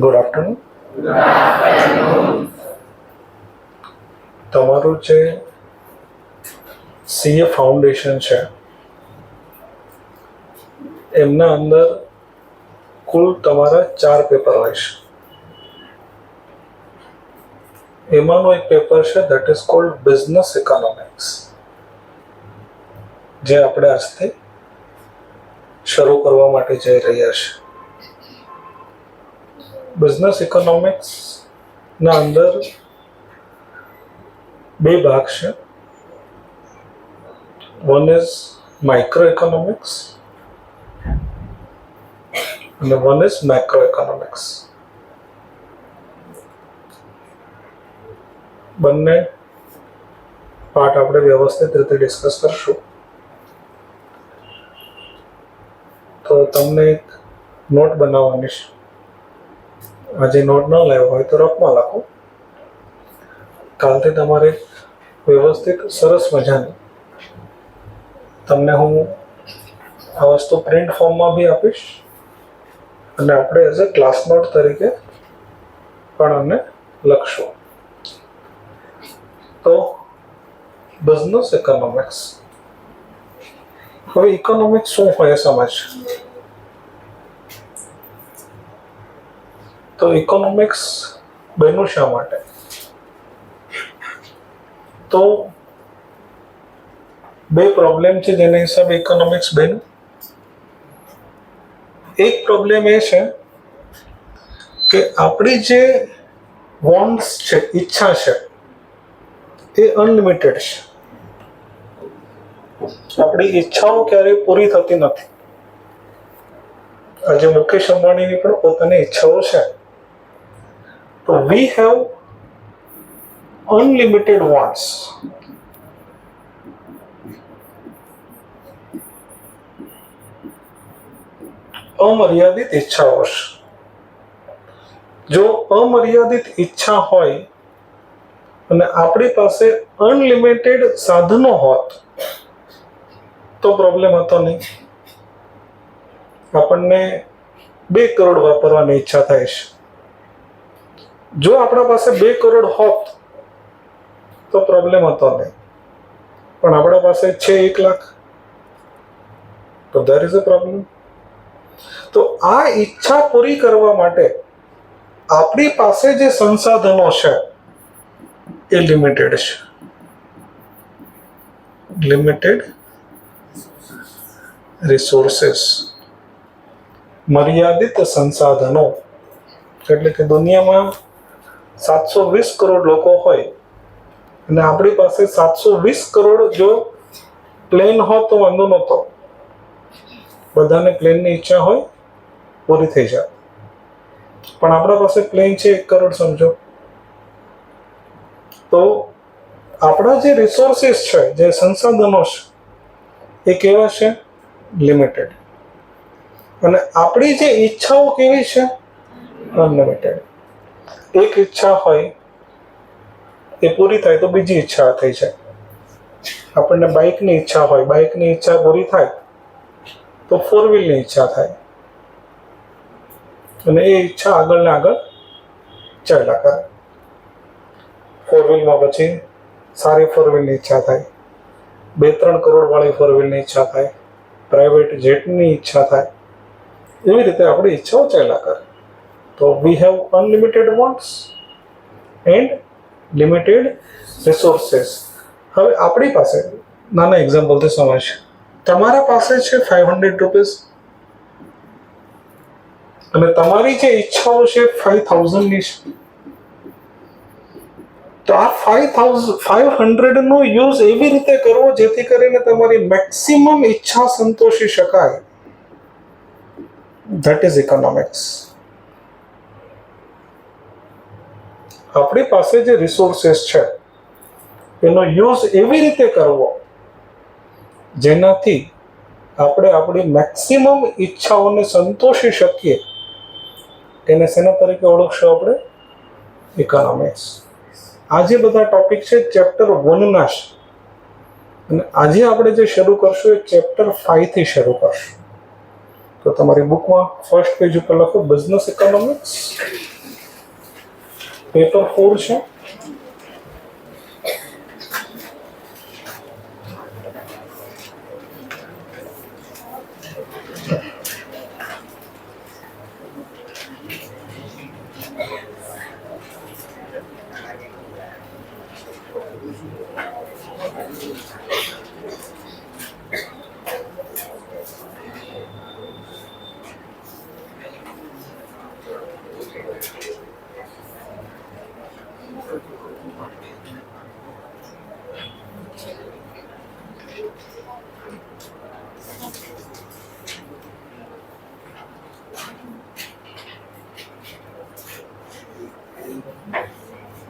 Good afternoon. તમારું જે CA foundation છે એમના અંદર કુલ તમારા 4 પેપર હોય છે. એમાંનું એક પેપર છે that is called business economics, જે આપણે આજથી શરૂ કરવા માટે જઈ રહ્યા છીએ. બિઝનેસ ઇકોનોમિક્સ ના અંદર 2 ભાગ છે. વન ઇઝ માઇક્રો ઇકોનોમિક્સ અને વન ઇઝ મેક્રો ઇકોનોમિક્સ. બંને પાર્ટ આપણે વ્યવસ્થિત રીતે ડિસ્કસ કરશું. તો તમને એક નોટ બનાવવાની છે. આજે નોટ ન લાવ્યો હોય તો રફમાં લખો. કાલથી તમારે વ્યવસ્થિત સરસ મજાની તમને હું આ વસ્તુ પ્રિન્ટ ફોર્મમાં બી આપીશ અને આપણે એઝ અ ક્લાસ નોટ તરીકે પણ આને લખશું. તો બિઝનેસ ઇકોનોમિક્સ. હવે ઇકોનોમિક્સ શું હોય સમજ. તો ઇકોનોમિક્સ બન્યું શા માટે? તો 2 પ્રોબ્લેમ છે જેના હિસાબે ઇકોનોમિક્સ બન્યું. એક પ્રોબ્લેમ એ છે કે આપણી જે વોન્ટ્સ છે, ઈચ્છા છે, એ અનલિમિટેડ છે. આપણી ઈચ્છાઓ ક્યારેય પૂરી થતી નથી. આજે મુકેશ અંબાણીની પણ પોતાની ઈચ્છાઓ છે. તો વી હેવ અનલિમિટેડ વોન્ટ્સ. અમર્યાદિત ઈચ્છાઓ છે. જો અમર્યાદિત ઈચ્છા હોય અને આપણી પાસે અનલિમિટેડ સાધનો હોત તો પ્રોબ્લેમ હતો નહીં. આપણને 2 કરોડ વાપરવાની ઈચ્છા થાય છે. જો આપણા પાસે 2 કરોડ હોત તો પ્રોબ્લેમ હતો નહીં. પણ આપણા પાસે છે 1 લાખ, તો ધેર ઇઝ અ પ્રોબ્લેમ. તો આ ઈચ્છા પૂરી કરવા માટે આપણી પાસે જે સંસાધનો છે એ લિમિટેડ છે. લિમિટેડ રિસોર્સિસ, મર્યાદિત સંસાધનો. એટલે કે દુનિયામાં 720 કરોડ લોકો હોય અને આપણી પાસે 720 કરોડ જો પ્લેન હોત તો વાંધો નહોતો. બધાને પ્લેનની ઈચ્છા હોય, પૂરી થઈ જાય. પણ આપણા પાસે પ્લેન છે 1 કરોડ સમજો. તો આપણા જે રિસોર્સિસ છે, જે સંસાધનો છે, એ કેવા છે? લિમિટેડ. અને આપણી જે ઈચ્છાઓ કેવી છે? અનલિમિટેડ. એક ઈચ્છા હોય એ પૂરી થાય તો બીજી ઈચ્છા થઈ જાય. આપણને બાઇકની ઈચ્છા હોય, બાઇકની ઈચ્છા પૂરી થાય તો 4 વ્હીલની ઈચ્છા થાય અને એ ઈચ્છા આગળ ને આગળ ચાલ્યા કરે. 4 વ્હીલમાં પછી સારી 4 વ્હીલની ઈચ્છા થાય, 2-3 કરોડ વાળી 4 વ્હીલની ઈચ્છા થાય, પ્રાઇવેટ જેટની ઈચ્છા થાય. એવી રીતે આપણી ઈચ્છાઓ ચાલ્યા કરે. તો we have unlimited wants and limited resources. હવે આપણી પાસે નાના એક્ઝામ્પલથી સમજ. તમારા પાસે છે 500 રૂપીસ અને તમારી જે ઈચ્છાઓ છે 5000ની છે. તો આ 500 નો યુઝ એવી રીતે કરવો જેથી કરીને તમારી મેક્સિમમ ઈચ્છા સંતોષી શકાય. That is economics. આપણી પાસે જે રિસોર્સિસ છે એનો યુઝ એવી રીતે કરવો જેનાથી આપણે આપણી મેક્સિમમ ઈચ્છાઓને સંતોષી શકીએ, એને શેના તરીકે ઓળખશું આપણે? ઇકોનોમિક્સ. આ જે બધા ટોપિક છે ચેપ્ટર 1 ના છે, અને આજે આપણે જે શરૂ કરશું એ ચેપ્ટર 5 થી શરૂ કરશું. તો તમારી બુકમાં ફર્સ્ટ પેજ ઉપર લખો બિઝનેસ ઇકોનોમિક્સ, પેપર 4 છે.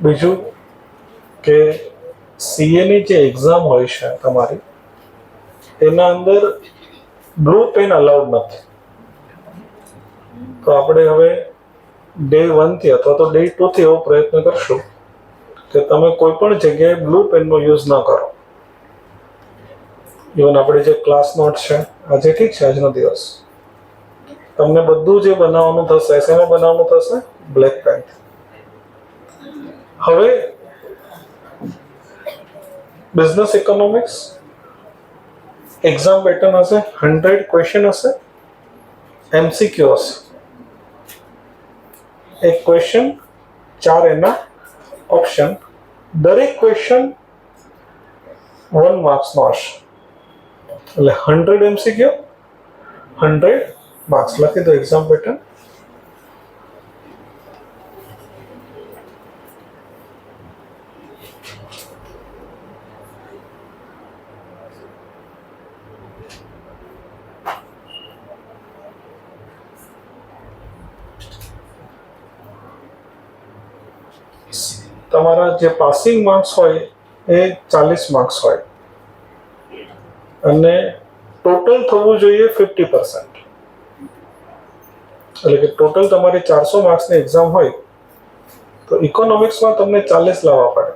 બીજું કે સીએની જે એક્ઝામ હોય છે તમારી, એના અંદર બ્લુ પેન અલાઉડ નથી. તો આપણે હવે ડે 1 થી અથવા તો ડે 2 થી એવો પ્રયત્ન કરશું કે તમે કોઈ પણ જગ્યાએ બ્લુ પેનનો યુઝ ન કરો. ઇવન આપણે જે ક્લાસ નોટ છે, આજે ઠીક છે આજનો દિવસ, તમને બધું જે બનાવવાનું થશે શેમાં બનાવવાનું થશે? Black pen. હવે બિઝનેસ ઇકોનોમિક્સ એક્ઝામ પેટર્ન હશે, 100 ક્વેશ્ચન હશે, એમસીક્યુ હશે. એક ક્વેશ્ચન, 4 એના ઓપ્શન, દરેક ક્વેશ્ચન 1 માર્ક્સનો હશે. એટલે 100 એમસીક્યુ, 100 માર્ક્સ. લખી દો એક્ઝામ પેટર્ન. તમારા જે પાસિંગ માર્ક્સ હોય એ 40 માર્ક્સ હોય અને ટોટલ થવું જોઈએ 50%. એટલે કે ટોટલ તમારી 400 માર્ક્સની એક્ઝામ હોય તો ઇકોનોમિક્સમાં તમને 40 લાવવા પડે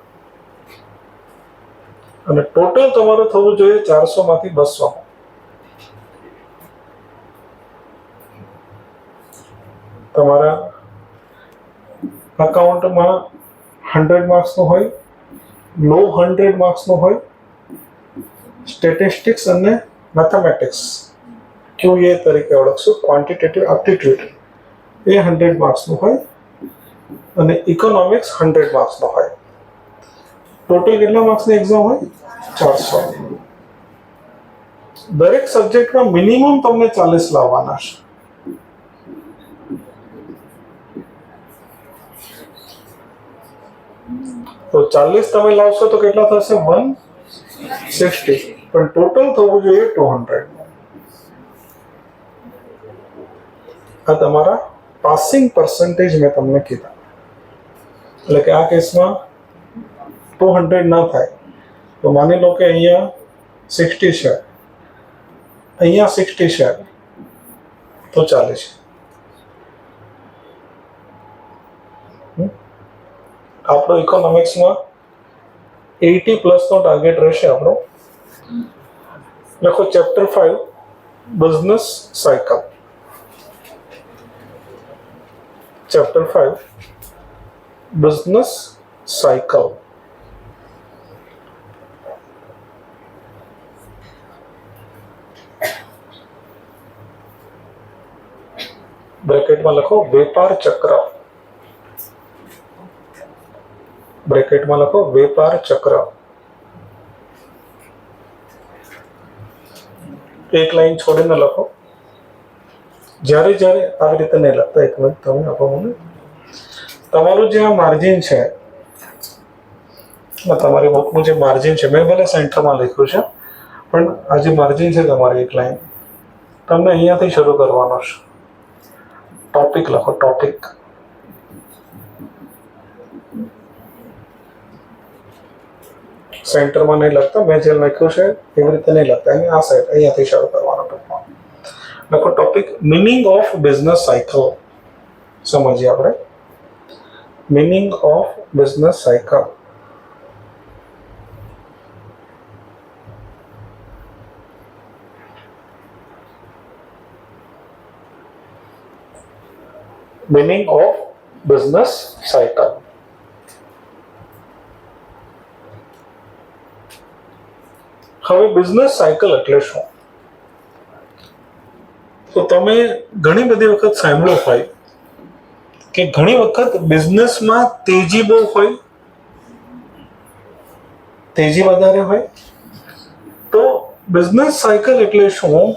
અને ટોટલ તમારું થવું જોઈએ 400 માંથી 200. તમારા અકાઉન્ટમાં 100 માર્ક્સનું હોય, લો 100 માર્ક્સનું હોય, સ્ટેટિસ્ટિક્સ અને મેથેમેટિક્સ QA તરીકે ઓળખશું, ક્વોન્ટિટેટિવ એપ્ટિટ્યૂડ, એ 100 માર્ક્સનું હોય અને ઇકોનોમિક્સ 100 માર્ક્સનો હોય. ટોટલ કેટલા માર્ક્સની એક્ઝામ હોય? 400. દરેક સબ્જેક્ટમાં મિનિમમ તમને 40 લાવવાના છે. તો 40 તમે લાવશો તો કેટલા થશે? 160. પણ ટોટલ થવું જોઈએ 200. આ તમારા પાસિંગ પર્સન્ટેજ મેં તમને કીધા. એટલે કે આ કેસમાં 200 ના થાય તો માની લો કે અહીંયા 60 છે, અહીંયા 60 છે તો ચાલે છે. આપણો ઇકોનોમિક્સમાં 80+ નો ટાર્ગેટ રહેશે આપણો. લખો chapter 5 business cycle. Chapter 5 business cycle. બ્રેકેટમાં લખો વેપાર ચક્ર. બ્રેકેટમાં લખો વેપાર ચક્ર. એક લાઈન છોડીને લખો. જ્યારે જ્યારે આવી રીતે નહીં લખતા, એક મિનિટ તમે આપો મને. તમારું જે આ માર્જિન છે, તમારી બુકનું જે માર્જિન છે, મેં ભલે સેન્ટરમાં લખ્યું છે પણ આ જે માર્જિન છે તમારી એક લાઈન, તમને અહીંયાથી શરૂ કરવાનો છે. ટોપિક લખો, ટોપિક. સેન્ટરમાં નહીં લખતા, મેં જે લખ્યું છે એવી રીતે નહીં લખતા, એની આ સાઈડ અહીંયાથી શરૂ કરવાનો ટૂંકમાં. લખો topic meaning of business cycle. સમજીએ આપણે meaning of business cycle. Meaning of business cycle. હવે બિઝનેસ સાયકલ એટલે શું? તો તમે ઘણી બધી વખત સાંભળ્યું હોય કે ઘણી વખત બિઝનેસમાં તેજી બહુ હોય, તેજી વધારે હોય. તો બિઝનેસ સાયકલ એટલે શું?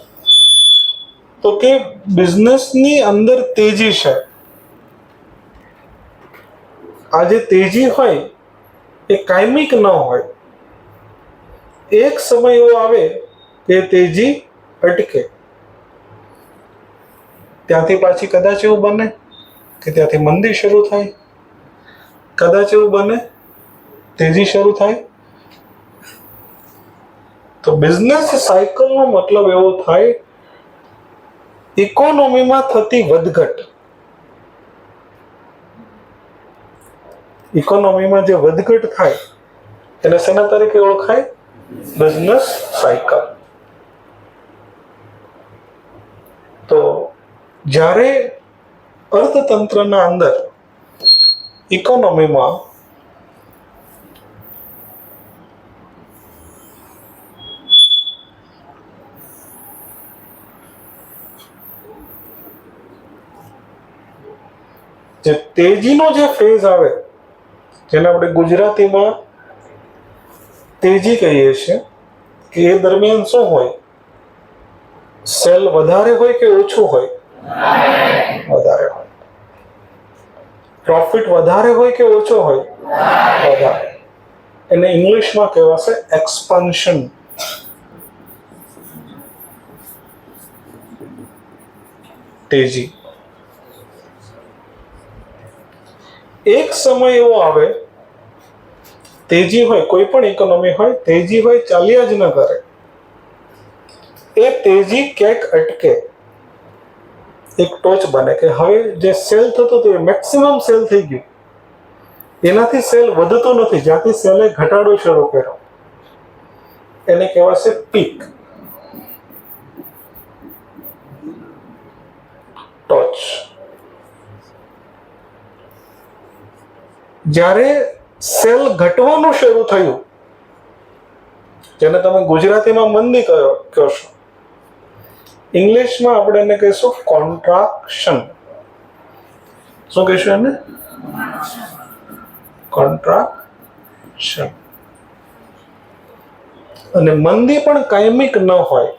તો કે બિઝનેસની અંદર તેજી છે. આ જે તેજી હોય એ કાયમિક ન હોય. એક સમય એવો આવે કે તેજી અટકે, ત્યાંથી પાછી કદાચ એવું બને કે ત્યાંથી મંદી શરૂ થાય, કદાચ એવું બને તેજી શરૂ થાય. તો બિઝનેસ સાયકલનો મતલબ એવો થાય ઇકોનોમીમાં થતી વધઘટ. ઇકોનોમીમાં જે વધઘટ થાય એને શેના તરીકે ઓળખાય? Business cycle. તો જ્યારે અર્થતંત્રના અંદર ઇકોનોમીમાં જે તેજીનો જે ફેઝ આવે, જેને આપણે ગુજરાતીમાં તેજી કહીએ છીએ, કે એ દરમિયાન શું હોય? સેલ વધારે હોય કે ઓછું હોય? વધારે હોય. પ્રોફિટ વધારે હોય કે ઓછો હોય? વધારે. એને ઇંગ્લિશમાં કહેવાશે એક્સપાન્શન. તેજી. એક સમય એવો આવે, તેજી હોય, કોઈ પણ ઇકોનોમી હોય, તેજી હોય, ચાલ્યા જ ન કરે. એ તેજી ક્યાંક અટકે, એક ટોચ બને કે હવે જે સેલ થતું હતું એ મેક્સિમમ સેલ થઈ ગયું, એનાથી સેલ વધતો નથી. જ્યાંથી સેલે ઘટાડો શરૂ કર્યો એને કહેવાશે પીક, ટોચ. જ્યારે સેલ ઘટવાનું શરૂ થયું, જેને તમે ગુજરાતીમાં મંદી કહો છો, ઇંગ્લિશમાં આપણે એને કહીશું કોન્ટ્રાક્શન. શું કહીશું એને? કોન્ટ્રાક્શન. અને મંદી પણ કાયમિક ન હોય.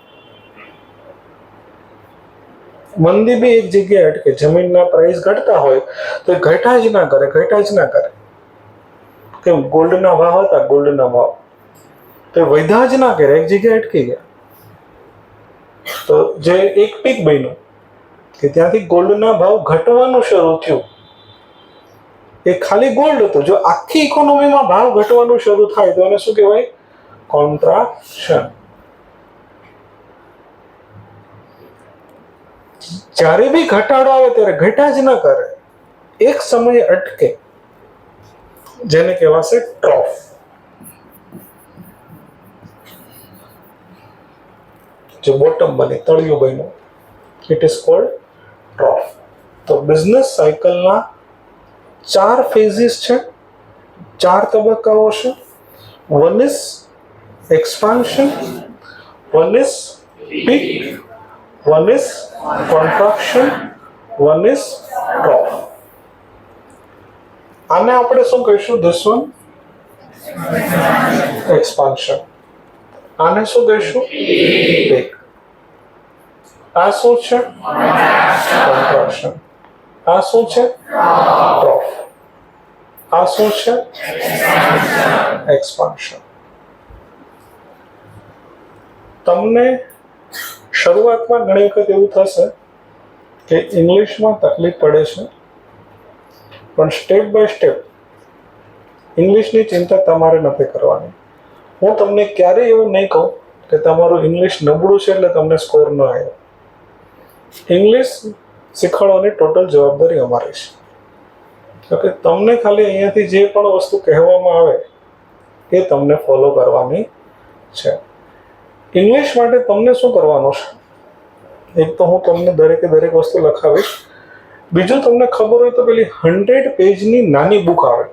મંદી બી એક જગ્યાએ અટકે. જમીનના પ્રાઇસ ઘટતા હોય તો ઘટા જ ના કરે, ઘટા જ ના કરે. કેમ? ગોલ્ડના ભાવ હતા, ગોલ્ડના ભાવ તો વધ્યા જ ના કરે, એક જગ્યાએ અટકી ગયા. તો જે એક પીક બન્યું કે ત્યાંથી ગોલ્ડના ભાવ ઘટવાનું શરૂ થયું, એ ખાલી ગોલ્ડ હતું. જો આખી ઇકોનોમીમાં ભાવ ઘટવાનું શરૂ થાય તો એને શું કહેવાય? કોન્ટ્રાક્શન. જ્યારે બી ઘટાડો આવે ત્યારે ઘટા જ ન કરે, એક સમયે અટકે, જેને કહેવાશે ટ્રોફ. જે બોટમ બને, તળિયું બન્યું, ઇટ ઇઝ કોલ્ડ ટ્રોફ. તો બિઝનેસ સાયકલના 4 ફેઝિસ છે, 4 તબક્કાઓ છે. One is expansion, one is peak, one is contraction, one is trough. આને આપણે શું કહીશું? This one expansion. આને શું કહીશું? પીક. આ શું છે? કોન્ટ્રાક્શન. આ શું છે? ટ્રોફ. આ શું છે? એક્સપાન્શન. તમને શરૂઆતમાં ઘણી વખત એવું થશે કે ઇંગ્લિશમાં તકલીફ પડે છે, પણ સ્ટેપ બાય સ્ટેપ ઇંગ્લિશની ચિંતા તમારે નથી કરવાની. હું તમને ક્યારેય એવું નહીં કહું કે તમારું ઇંગ્લિશ નબળું છે એટલે તમને સ્કોર ન આવ્યો. ઇંગ્લિશ શીખવાડવાની ટોટલ જવાબદારી અમારી છે. તો કે તમને ખાલી અહીંયાથી જે પણ વસ્તુ કહેવામાં આવે એ તમને ફોલો કરવાની છે. ઇંગ્લિશ માટે તમને શું કરવાનું છે? એક તો હું તમને દરેકે દરેક વસ્તુ લખાવીશ. બીજું, તમને ખબર હોય તો પેલી 100 પેજની નાની બુક આવે,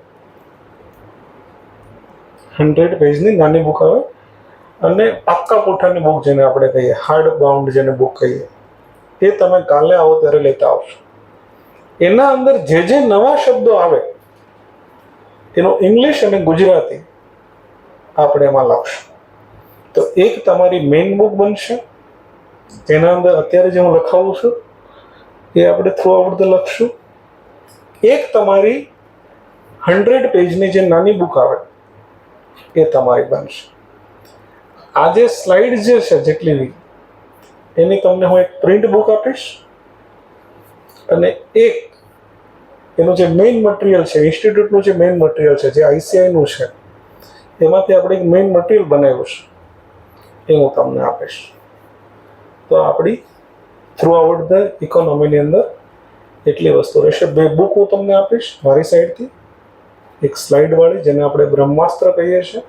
100 પેજની નાની બુક આવે, અને પાક્કા પોઠાની બુક જેને આપણે કહીએ, હાર્ડ બાઉન્ડ જેને બુક કહીએ, એ તમે કાલે આવો ત્યારે લેતા આવશો. એના અંદર જે જે નવા શબ્દો આવે એનો ઇંગ્લિશ અને ગુજરાતી આપણે એમાં લખશું. તો એક તમારી મેઇન બુક બનશે, એના અંદર અત્યારે જે હું લખાવું છું એ આપણે થ્રુ આઉટ ધ લખશું. એક તમારી 100 પેજની જે નાની બુક આવે એ તમારી બનશે. આ જે સ્લાઇડ જે છે જેટલી એની તમને હું એક પ્રિન્ટ બુક આપીશ, અને એક એનું જે મેઇન મટીરિયલ છે, ઇન્સ્ટિટ્યૂટનું જે મેઇન મટીરિયલ છે, જે ICIનું છે, એમાંથી આપણે એક મેઇન મટીરિયલ બનાવ્યું છે, એ હું તમને આપીશ. તો આપણી થ્રુ આઉટ ધ ઇકોનોમીની અંદર એટલી વસ્તુ રહેશે. 2 બુક હું તમને આપીશ મારી સાઈડથી, એક સ્લાઇડવાળી જેને આપણે બ્રહ્માસ્ત્ર કહીએ છીએ,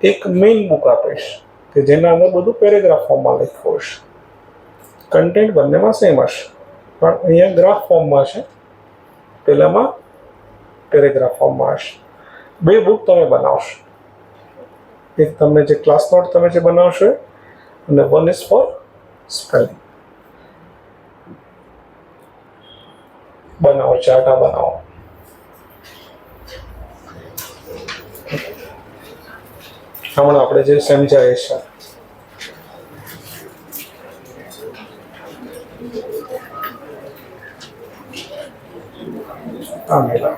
એક મેઇન બુક આપીશ કે જેના અંદર બધું પેરેગ્રાફ ફોર્મમાં લખ્યું હશે. કન્ટેન્ટ બંનેમાં સેમ હશે, પણ અહીંયા ગ્રાફ ફોર્મમાં છે, પેલામાં પેરેગ્રાફ ફોર્મમાં હશે. 2 બુક તમે બનાવશો. એક તમને જે ક્લાસ નોટ તમે જે બનાવશો, અને 1 ઇઝ ફોર સ્પેલિંગ. બનાવો, ચાર્ટા બનાવો. હમણાં આપણે જે સમજાય છે આ મેળા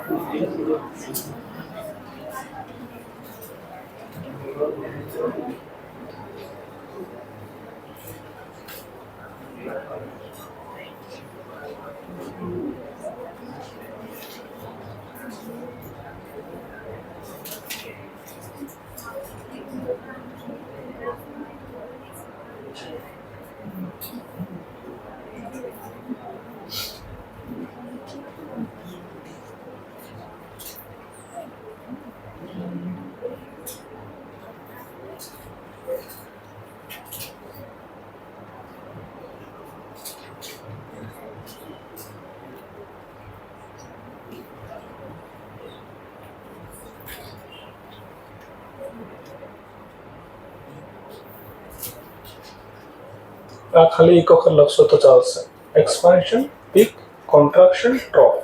આ ખાલી એક વખત લખશો તો ચાલશે. Expansion, peak, contraction, drop.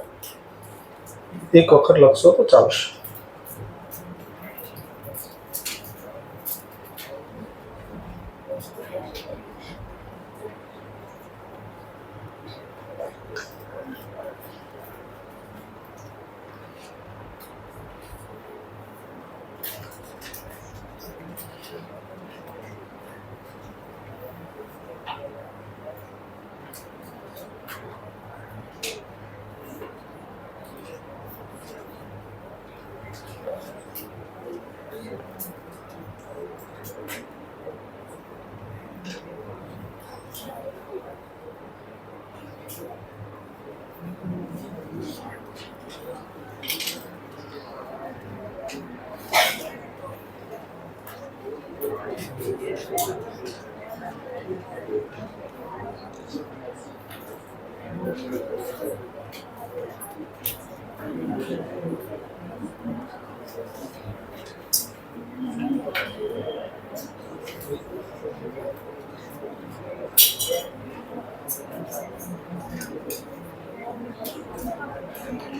એક વખત લખશો તો ચાલશે.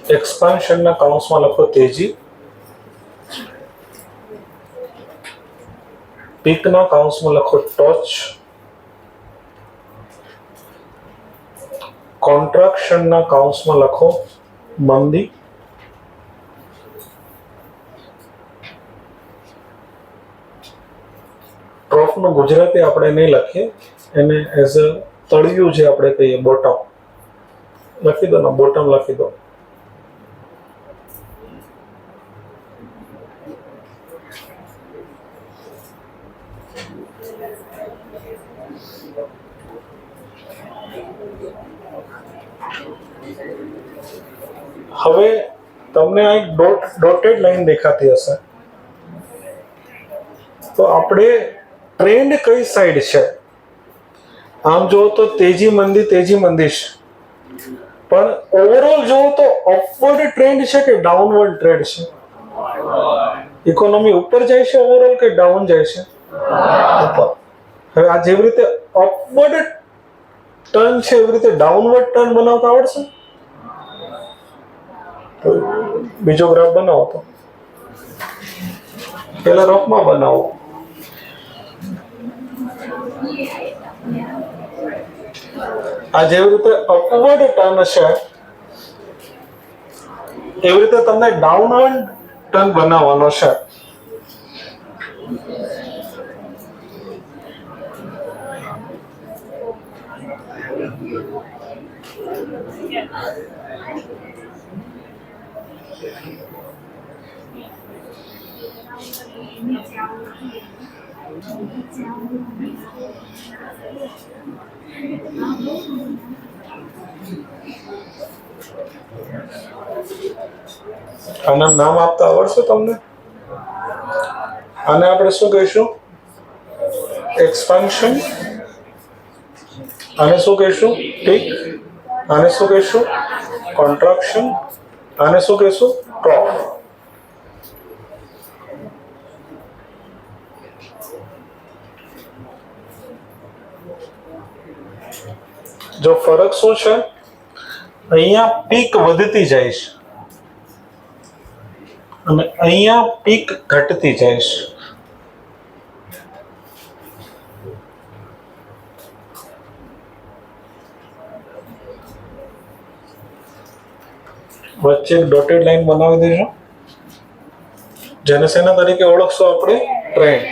એક્સપાન્શનના કાઉન્સમાં લખો તેજી, પીકના કાઉન્સમાં લખો ટોચ, કોન્ટ્રાક્શનના કાઉન્સમાં લખો મંદી, ટ્રોફનું ગુજરાતી આપણે નહીં લખીએ, એને એઝ અ તળિયું જે આપણે કહીએ બોટમ, લખી દો ને, બોટમ લખી દો. હવે તમને આ એક ડોટેડ લાઈન દેખાતી હશે, તો આપણે ટ્રેન્ડ કઈ સાઈડ છે? આમ જો તો તેજી મંદી છે, પણ ઓવરઓલ જો તો અપવર્ડ ટ્રેન્ડ છે કે ડાઉનવર્ડ ટ્રેન્ડ છે? ઇકોનોમી ઉપર જાય છે ઓવરઓલ કે ડાઉન જાય છે? ઉપર. હવે આ જેવી રીતે અપવર્ડ ટર્ન છે એવી રીતે ડાઉનવર્ડ ટર્ન બનાવતા આવડશે? તો બીજો ગ્રાફ બનાવો. તો પેલા રફમાં બનાવો. આ જેવી રીતે અપવર્ડ ટર્ન છે એવી રીતે તમને ડાઉનવર્ડ ટર્ન બનાવવાનો છે. આના નામ આપતા આવડશે તમને? આને આપણે શું કહીશું? એક્સપાન્શન. આને શું કહીશું? પીક. આને શું કહીશું? કોન્ટ્રાક્શન. આને શું કહીશું? ટ્રોફ. જો ફરક શું છે? અહીંયા પીક વધતી જાય છે અને અહીંયા પીક ઘટતી જાય છે. વચ્ચે એક ડોટેડ લાઈન બનાવી દેજો, જેને શેના તરીકે ઓળખશો આપણે? ટ્રેન્ડ.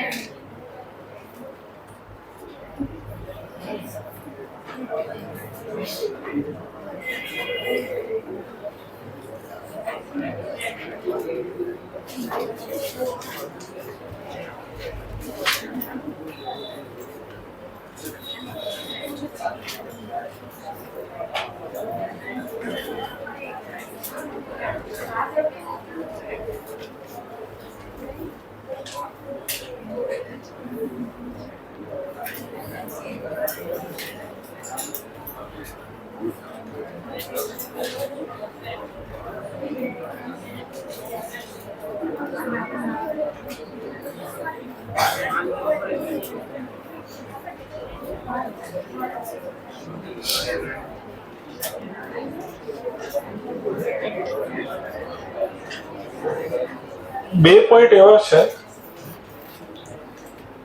બે પોઈન્ટ એવા છે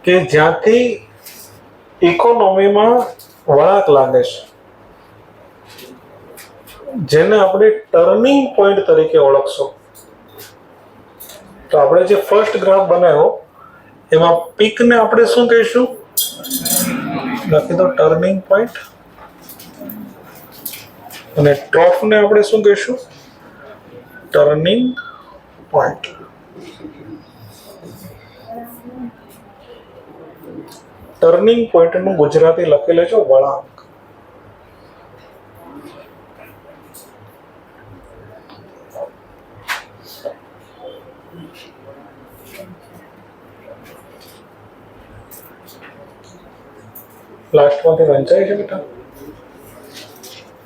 કે જ્યાંથી ઇકોનોમીમાં વળાંક લાગે છે, જેને આપણે ટર્નિંગ પોઈન્ટ તરીકે ઓળખશો. તો આપણે જે ફર્સ્ટ ગ્રાફ બનાવ્યો એમાં પીકને આપણે શું કહીશું? લખી દો ટર્નિંગ પોઈન્ટ. અને ટ્રોફને આપણે શું કહીશું? Turning point. ટર્નિંગ પોઈન્ટ નું ગુજરાતી લખી લેજો વળાંક. લાસ્ટ માંથી વંચાય છે બેટા?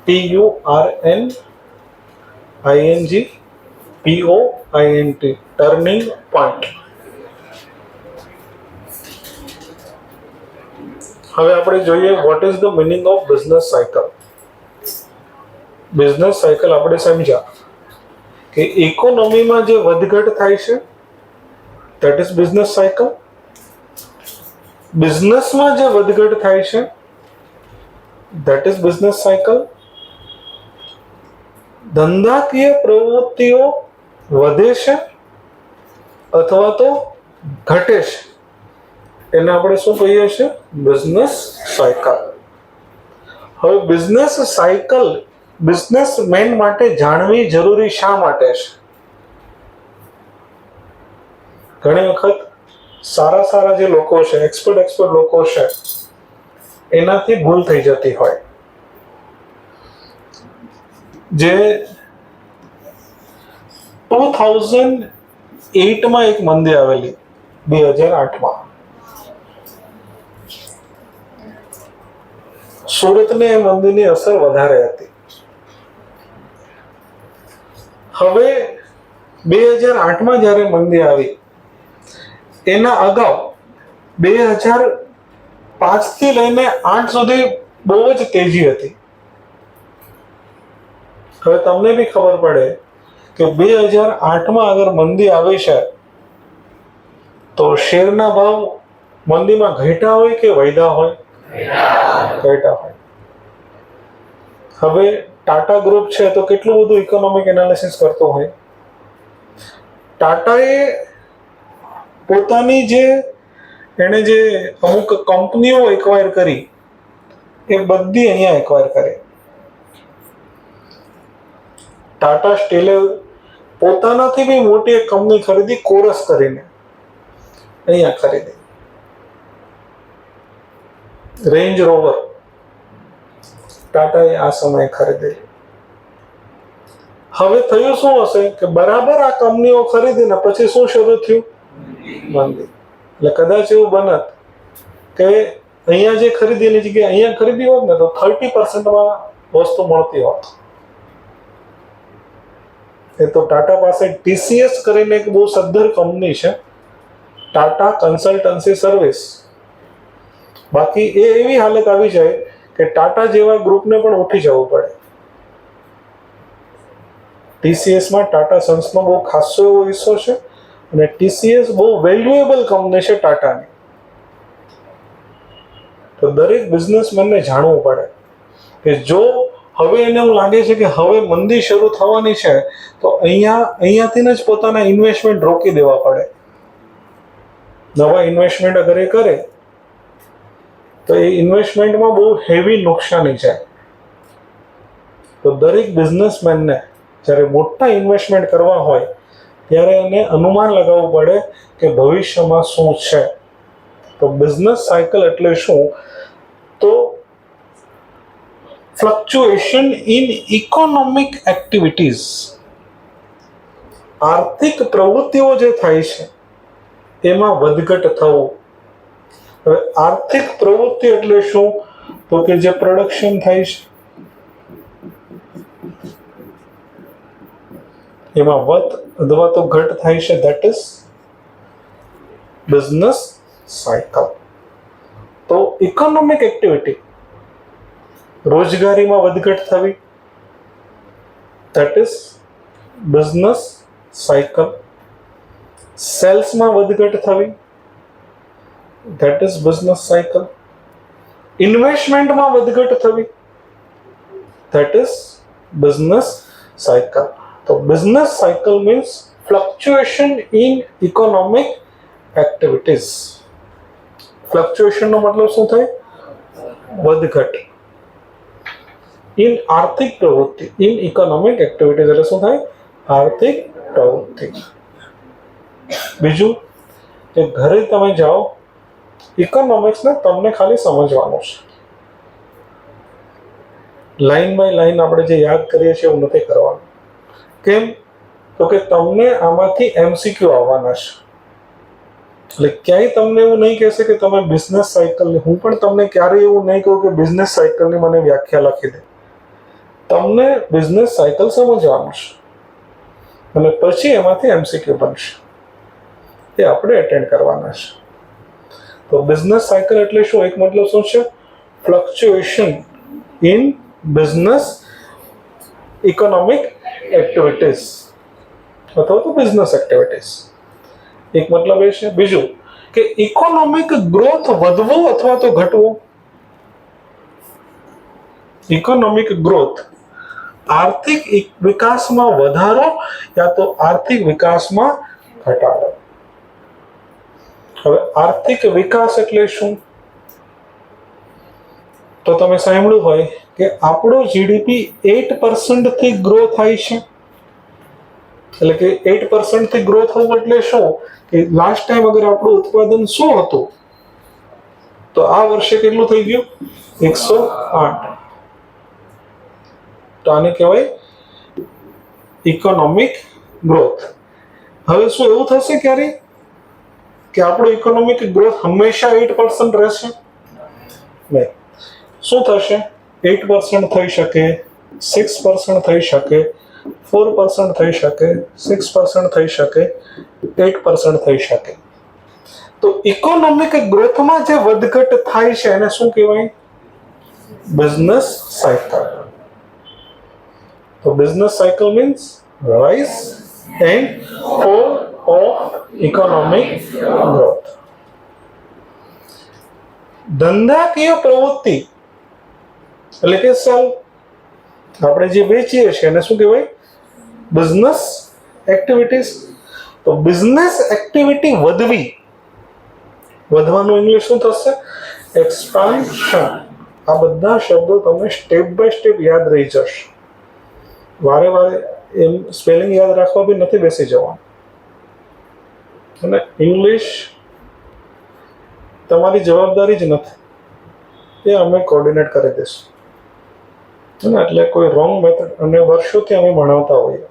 TURNING POINT. Turning point. હવે આપણે જોઈએ what is the meaning of business cycle. Business cycle આપણે સમજ્યા કે ઇકોનોમીમાં જે વધઘટ થાય છે ધેટ ઇઝ બિઝનેસ સાયકલ. બિઝનેસમાં જે વધઘટ થાય છે ધેટ ઇઝ બિઝનેસ સાયકલ. ધંધાકીય પ્રવૃત્તિઓ વધે છે અથવા તો ઘટે છે એને આપણે શું કહીએ છીએ? Business cycle. હવે બિઝનેસ સાયકલ બિઝનેસમેન માટે જાણવી જરૂરી શા માટે છે? ઘણી વખત સારા જે લોકો છે, એક્સપર્ટ લોકો છે, એનાથી ભૂલ થઈ જતી હોય. જે 2008 એક મંદી આવેલી, 2008 સુરતને એ મંદીની અસર વધારે હતી. હવે 2008 જ્યારે મંદી આવી, એના અગાઉ 2005 થી લઈને 8 સુધી બહુ જ તેજી હતી. હવે તમને બી ખબર પડે કે 2008 અગર મંદી આવી છે તો શેરના ભાવ મંદીમાં ઘટ્યા હોય કે વધ્યા હોય? ઘટ્યા હોય. હવે ટાટા ગ્રુપ છે તો કેટલું બધું ઇકોનોમિક એનાલિસિસ કરતો હોય. ટાટાએ પોતાની એણે જે અમુક કંપનીઓ એક્વાયર કરી એ બધી અહીંયા એક્વાયર કરી. ટાટા સ્ટીલે પોતાનાથી બી મોટી એક કંપની ખરીદી, કોરસ કરીને અહીંયા ખરીદી. રેન્જ રોવર ટાટાએ આ સમયે ખરીદેલી. હવે થયું શું હશે કે બરાબર આ કંપનીઓ ખરીદીને પછી શું શરૂ થયું? મંદી. એટલે કદાચ એવું બનત કે અહીંયા જે ખરીદી એની જગ્યાએ અહીંયા ખરીદી હોત ને તો 30% વસ્તુ મળતી હોત. એ તો ટાટા પાસે TCS કરીને એક બહુ સદ્ધર કંપની છે, ટાટા કન્સલ્ટન્સી સર્વિસ. બાકી એ એવી હાલત આવી જાય કે ટાટા જેવા ગ્રુપને પણ ઉઠી જવું પડે. TCSમાં ટાટા સન્સનો બહુ ખાસો એવો હિસ્સો છે અને TCS બહુ વેલ્યુએબલ કંપની છે ટાટાની. તો દરેક બિઝનેસમેનને જાણવું પડે કે જો હવે એને એવું લાગે છે કે હવે મંદી શરૂ થવાની છે તો અહીંયાથી જ પોતાના ઇન્વેસ્ટમેન્ટ રોકી દેવા પડે. નવા ઇન્વેસ્ટમેન્ટ અગર એ કરે તો એ ઇન્વેસ્ટમેન્ટમાં બહુ હેવી નુકસાની જાય. તો દરેક બિઝનેસમેનને જ્યારે મોટા ઇન્વેસ્ટમેન્ટ કરવા હોય ત્યારે એને અનુમાન લગાવવું પડે કે ભવિષ્યમાં શું છે. તો બિઝનેસ સાયકલ એટલે શું? તો ફ્લક્ચ્યુએશન ઇન ઇકોનોમિક એક્ટિવિટીઝ, આર્થિક પ્રવૃત્તિઓ જે થાય છે એમાં વધઘટ થવું. હવે આર્થિક પ્રવૃત્તિ એટલે શું? તો કે જે પ્રોડક્શન થાય છે એમાં વધ અથવા તો ઘટ થાય છે, ધેટ ઇઝ બિઝનેસ સાયકલ. તો ઇકોનોમિક એક્ટિવિટી, રોજગારીમાં વધઘટ થવી, ધેટ ઇઝ બિઝનેસ સાયકલ. સેલ્સમાં વધઘટ થવી, ધેટ ઇઝ બિઝનેસ સાયકલ. ઇન્વેસ્ટમેન્ટમાં વધઘટ થવી, ધેટ ઇઝ બિઝનેસ સાયકલ. તો business cycle means fluctuation in economic activities. ફ્લક્ચ્યુએશનનો મતલબ શું થાય? વધઘટ. ઇન આર્થિક પ્રવૃત્તિ, ઇન ઇકોનોમિક એક્ટિવિટીઝ એટલે શું થાય? આર્થિક પ્રવૃત્તિ. બીજું કે ઘરે તમે જાઓ, ઇકોનોમિક્સને તમને ખાલી સમજવાનું છે. લાઈન બાય લાઈન આપણે જે યાદ કરીએ છીએ એવું નથી કરવાનું. કેમ? તો કે તમને આમાંથી MCQ આવવાના છે. એટલે ક્યાંય તમને એવું નહીં કહેશે કે તમે બિઝનેસ સાયકલની, હું પણ તમને ક્યારેય એવું નહીં કહું કે બિઝનેસ સાયકલની મને વ્યાખ્યા લખી દે. તમને બિઝનેસ સાયકલ સમજવાનું છે અને પછી એમાંથી MCQ બનશે, એ આપણે એટેન્ડ કરવાના છે. તો બિઝનેસ સાયકલ એટલે શું? એક મતલબ શું છે? Fluctuation in business economic activities અથવા તો બિઝનેસ એક્ટિવિટીઝ. એક મતલબ એ છે. બીજું કે ઇકોનોમિક ગ્રોથ વધવો અથવા તો ઘટવો. ઇકોનોમિક ગ્રોથ, આર્થિક વિકાસમાં વધારો યા તો આર્થિક વિકાસમાં ઘટાડો. હવે આર્થિક વિકાસ એટલે શું? તો તમે સાંભળ્યું હોય કે આપણો જીડીપી 8% થી ગ્રો થાય છે. એટલે કે 8% થી ગ્રો થવું એટલે શું? કે લાસ્ટ ટાઈમ અગર આપણું ઉત્પાદન 100 હતું તો આ વર્ષે કેટલું થઈ ગયું? 108. તો આને કહેવાય ઇકોનોમિક ગ્રોથ. હવે શું એવું થશે ક્યારે કે આપણો ઇકોનોમિક ગ્રોથ હંમેશા 8% રહેશે? નહીં. શું થશે? 8% થઈ શકે, 6% થઈ શકે, 4% થઈ શકે, 6% થઈ શકે, 8% થઈ શકે. તો ઇકોનોમિક ગ્રોથમાં જે વધઘટ થાય છે એને શું કહેવાય? Business cycle. તો business cycle means rise and fall of economic growth. ધંધાકીય પ્રવૃત્તિ એટલે કે સેલ, આપણે જે વેચીએ છીએ એને શું કહેવાય? Business activities. તો બિઝનેસ એક્ટિવિટી વધવાનું ઇંગ્લિશ શું થશે? એક્સપાન્શન. આ બધા શબ્દો તમને સ્ટેપ બાય સ્ટેપ યાદ રહી જશે. વારે વારે એમ સ્પેલિંગ યાદ રાખવા બી નથી બેસી જવાનું. અને ઇંગ્લિશ તમારી જવાબદારી જ નથી, એ અમે કોર્ડિનેટ કરી દઈશું. એટલે કોઈ રોંગ મેથડ, અને વર્ષોથી અમે ભણાવતા હોઈએ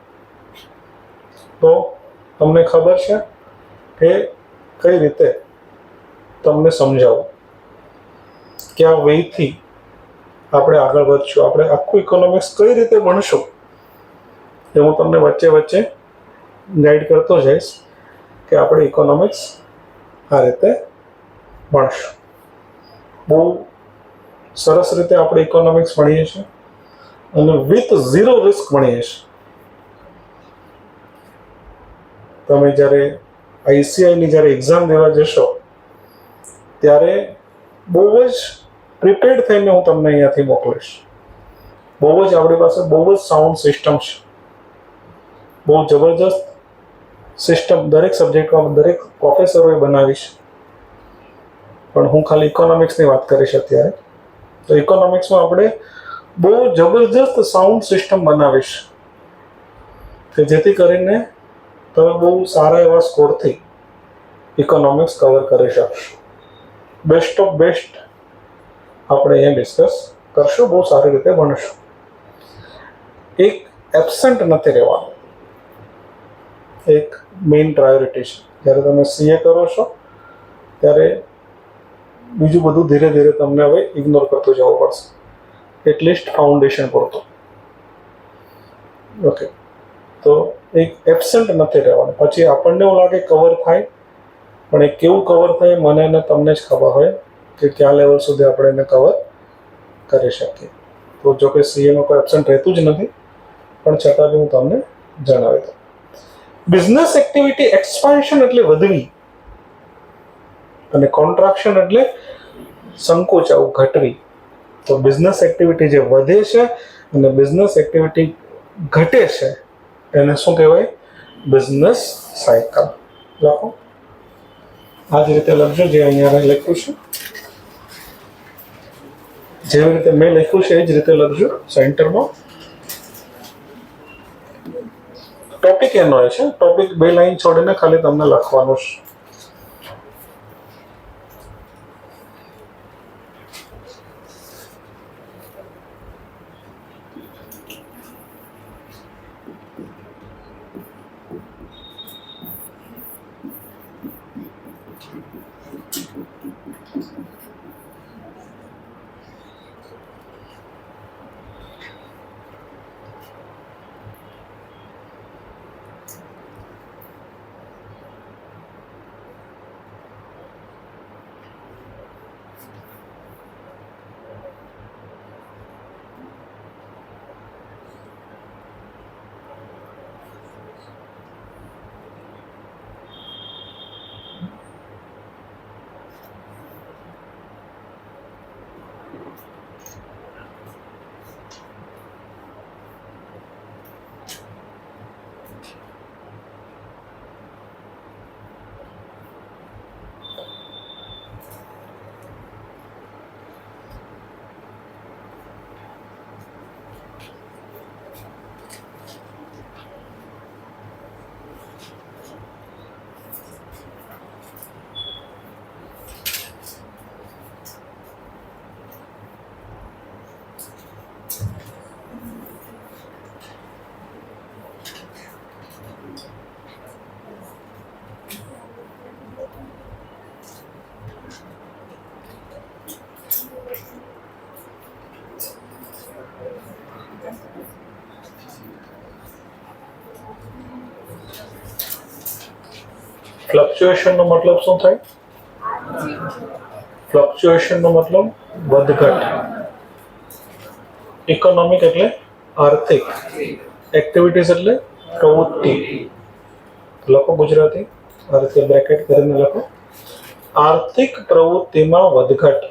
તો અમને ખબર છે કે કઈ રીતે તમને સમજાવું, કયા વેથી આપણે આગળ વધશું, આપણે આખું ઇકોનોમિક્સ કઈ રીતે ભણશું એ હું તમને વચ્ચે વચ્ચે ગાઈડ કરતો જઈશ કે આપણે ઇકોનોમિક્સ આ રીતે ભણશું. બહુ સરસ રીતે આપણે ઇકોનોમિક્સ ભણીએ છીએ અને વિથ ઝીરો રિસ્ક ભણીએ છીએ. તમે જ્યારે આઈસીઆઈની જ્યારે એક્ઝામ દેવા જશો ત્યારે બહુ જ પ્રિપેર્ડ થઈને હું તમને અહીંયાથી મોકલીશ. બહુ જ આપણી પાસે બહુ જ સાઉન્ડ સિસ્ટમ છે, બહુ જબરજસ્ત સિસ્ટમ દરેક સબ્જેક્ટમાં દરેક પ્રોફેસરોએ બનાવી છે. પણ હું ખાલી ઇકોનોમિક્સની વાત કરીશ અત્યારે. તો ઇકોનોમિક્સમાં આપણે બહુ જબરજસ્ત સાઉન્ડ સિસ્ટમ બનાવીશ કે જેથી કરીને તમે બહુ સારા એવા સ્કોરથી ઇકોનોમિક્સ કવર કરી શકશો. બેસ્ટ ઓફ બેસ્ટ આપણે અહીંયા ડિસ્કસ કરશું, બહુ સારી રીતે ભણશું. એક એબસન્ટ નથી રહેવાનું, એક મેઇન પ્રાયોરિટી છે. જ્યારે તમે સીએ કરો છો ત્યારે બીજું બધું ધીરે ધીરે તમને હવે ઇગ્નોર કરતું જવું પડશે, એટલીસ્ટ ફાઉન્ડેશન પૂરતું. ઓકે, તો એક એબસન્ટ નથી રહેવાનું. પછી આપણને એવું લાગે કવર થાય, પણ એ કેવું કવર થાય મને અને તમને જ ખબર હોય કે કયા લેવલ સુધી આપણે એને કવર કરી શકીએ. તો જો કે સીએમાં કોઈ એબસન્ટ રહેતું જ નથી, પણ છતાં બી હું તમને જણાવી દઉં. બિઝનેસ એક્ટિવિટી એક્સપાન્શન એટલે વધવી, અને કોન્ટ્રાક્શન એટલે સંકોચાવું, ઘટવી. તો બિઝનેસ એક્ટિવિટી જે વધે છે અને બિઝનેસ એક્ટિવિટી ઘટે છે એને શું કહેવાય? Business cycle. લખો, આ જ રીતે લખજો જે અહીંયા લખ્યું છે. જેવી રીતે મેં લખ્યું છે એ જ રીતે લખજો સેન્ટરમાં. ટોપિક એનો છે, ટોપિક 2 લાઈન છોડીને ખાલી તમને લખવાનું છે. ફ્લક્ચ્યુએશન નો મતલબ શું થાય? ફ્લક્ચ્યુએશન નો મતલબ વધઘટ. ઇકોનોમિક એટલે આર્થિક, એક્ટિવિટીઝ એટલે પ્રવૃત્તિ. લખો ગુજરાતી, આર્થિક બ્રેકેટ કરીને લખો. આર્થિક પ્રવૃત્તિમાં વધઘટ.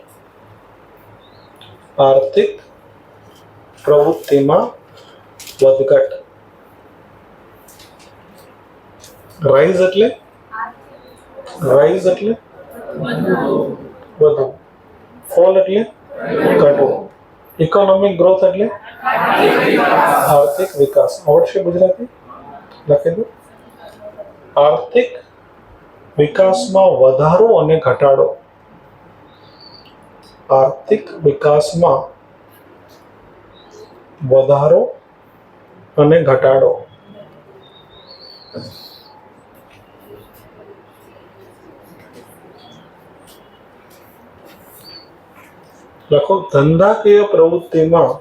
આર્થિક પ્રવૃત્તિમાં વધઘટ. રાઇઝ એટલે વધુ. ફોલ એટલે ઘટવું. ઇકોનોમિક ગ્રોથ એટલે આર્થિક વિકાસ. આવડશે ગુજરાતી? લખી દો. આર્થિક વિકાસમાં વધારો અને ઘટાડો. આર્થિક વિકાસમાં વધારો અને ઘટાડો. લખો ધંધાકીય પ્રવૃત્તિમાં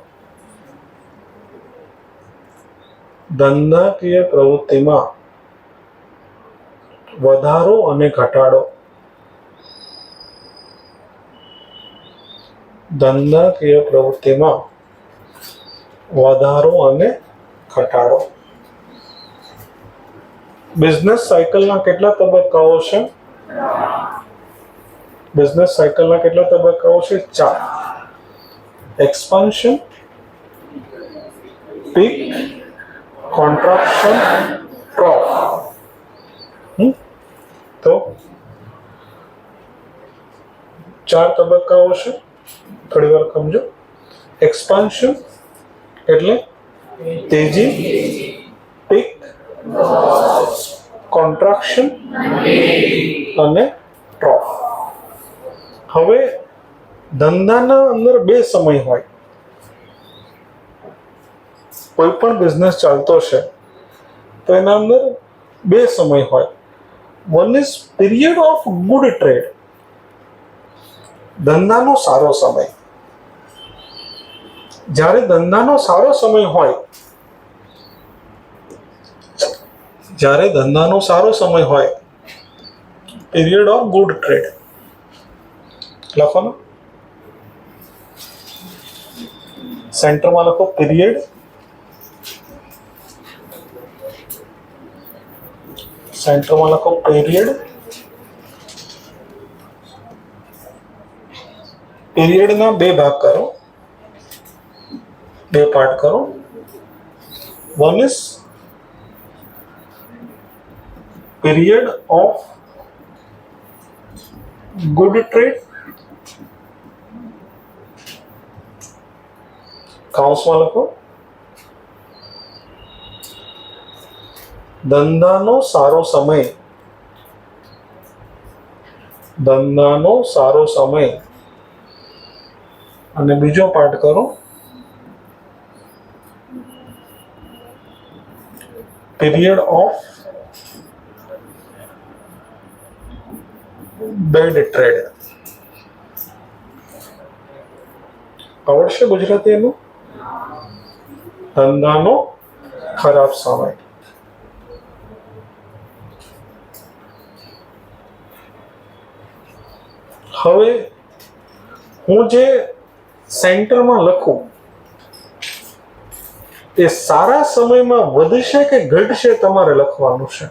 વધારો અને ઘટાડો. ધંધાકીય પ્રવૃત્તિમાં વધારો અને ઘટાડો. બિઝનેસ સાયકલના કેટલા તબક્કાઓ છે? બિઝનેસ સાયકલના કેટલા તબક્કાઓ છે? 4. Expansion, peak, contraction, trough. તો 4 તબક્કાઓ છે. થોડી વાર સમજો. એક્સપાન્શન એટલે તેજી, પીક, કોન્ટ્રાક્શન અને ટ્રોફ. હવે ધંધાના અંદર 2 સમય હોય. કોઈ પણ બિઝનેસ ચાલતો છે તો એના અંદર 2 સમય હોય. One is period of good trade, ધંધાનો સારો સમય. જ્યારે ધંધાનો સારો સમય હોય, પીરિયડ ઓફ ગુડ ટ્રેડ. લખો ને, સેન્ટરમાં લખો પીરિયડ, સેન્ટરમાં લખો પીરિયડ. પીરિયડના 2 ભાગ કરો, 2 પાર્ટ કરો. One is period of good trade, કૌંસમાં લખો ધંધાનો સારો સમય. ધંધાનો સારો સમય. અને બીજો પાર્ટ કરો પીરિયડ ઓફ બેડ ટ્રેડ. આવડશે ગુજરાતી એનું? ધંધાનો ખરાબ સમય. હવે હું જે સેન્ટરમાં લખું એ સારા સમયમાં વધશે કે ઘટશે તમારે લખવાનું છે.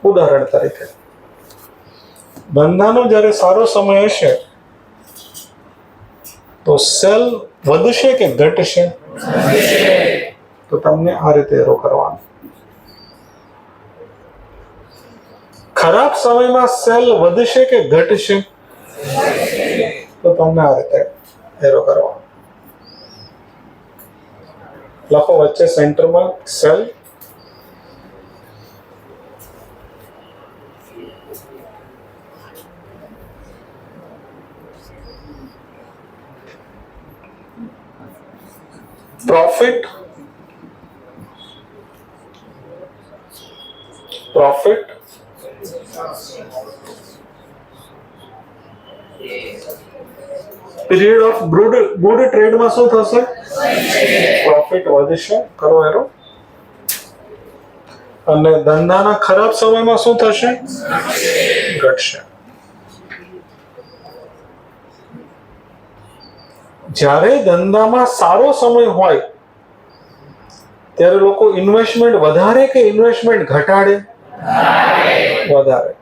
ઉદાહરણ તરીકે ધંધાનો જ્યારે સારો સમય હશે તો સેલ વધશે કે ઘટશે? તો તમને આ રીતે એરો કરવાનો. ખરાબ સમયમાં સેલ વધશે કે ઘટશે? તો તમને આ રીતે એરો કરવાનો. લખો વચ્ચે સેન્ટરમાં sale, profit, period of good ટ્રેડમાં શું થશે? પ્રોફિટ વધશે. કરો એરો. અને ધંધાના ખરાબ સમયમાં શું થશે? ઘટશે. જ્યારે ધંધામાં સારો સમય હોય ત્યારે લોકો ઇન્વેસ્ટમેન્ટ વધારે કે ઇન્વેસ્ટમેન્ટ ઘટાડે? વધારે.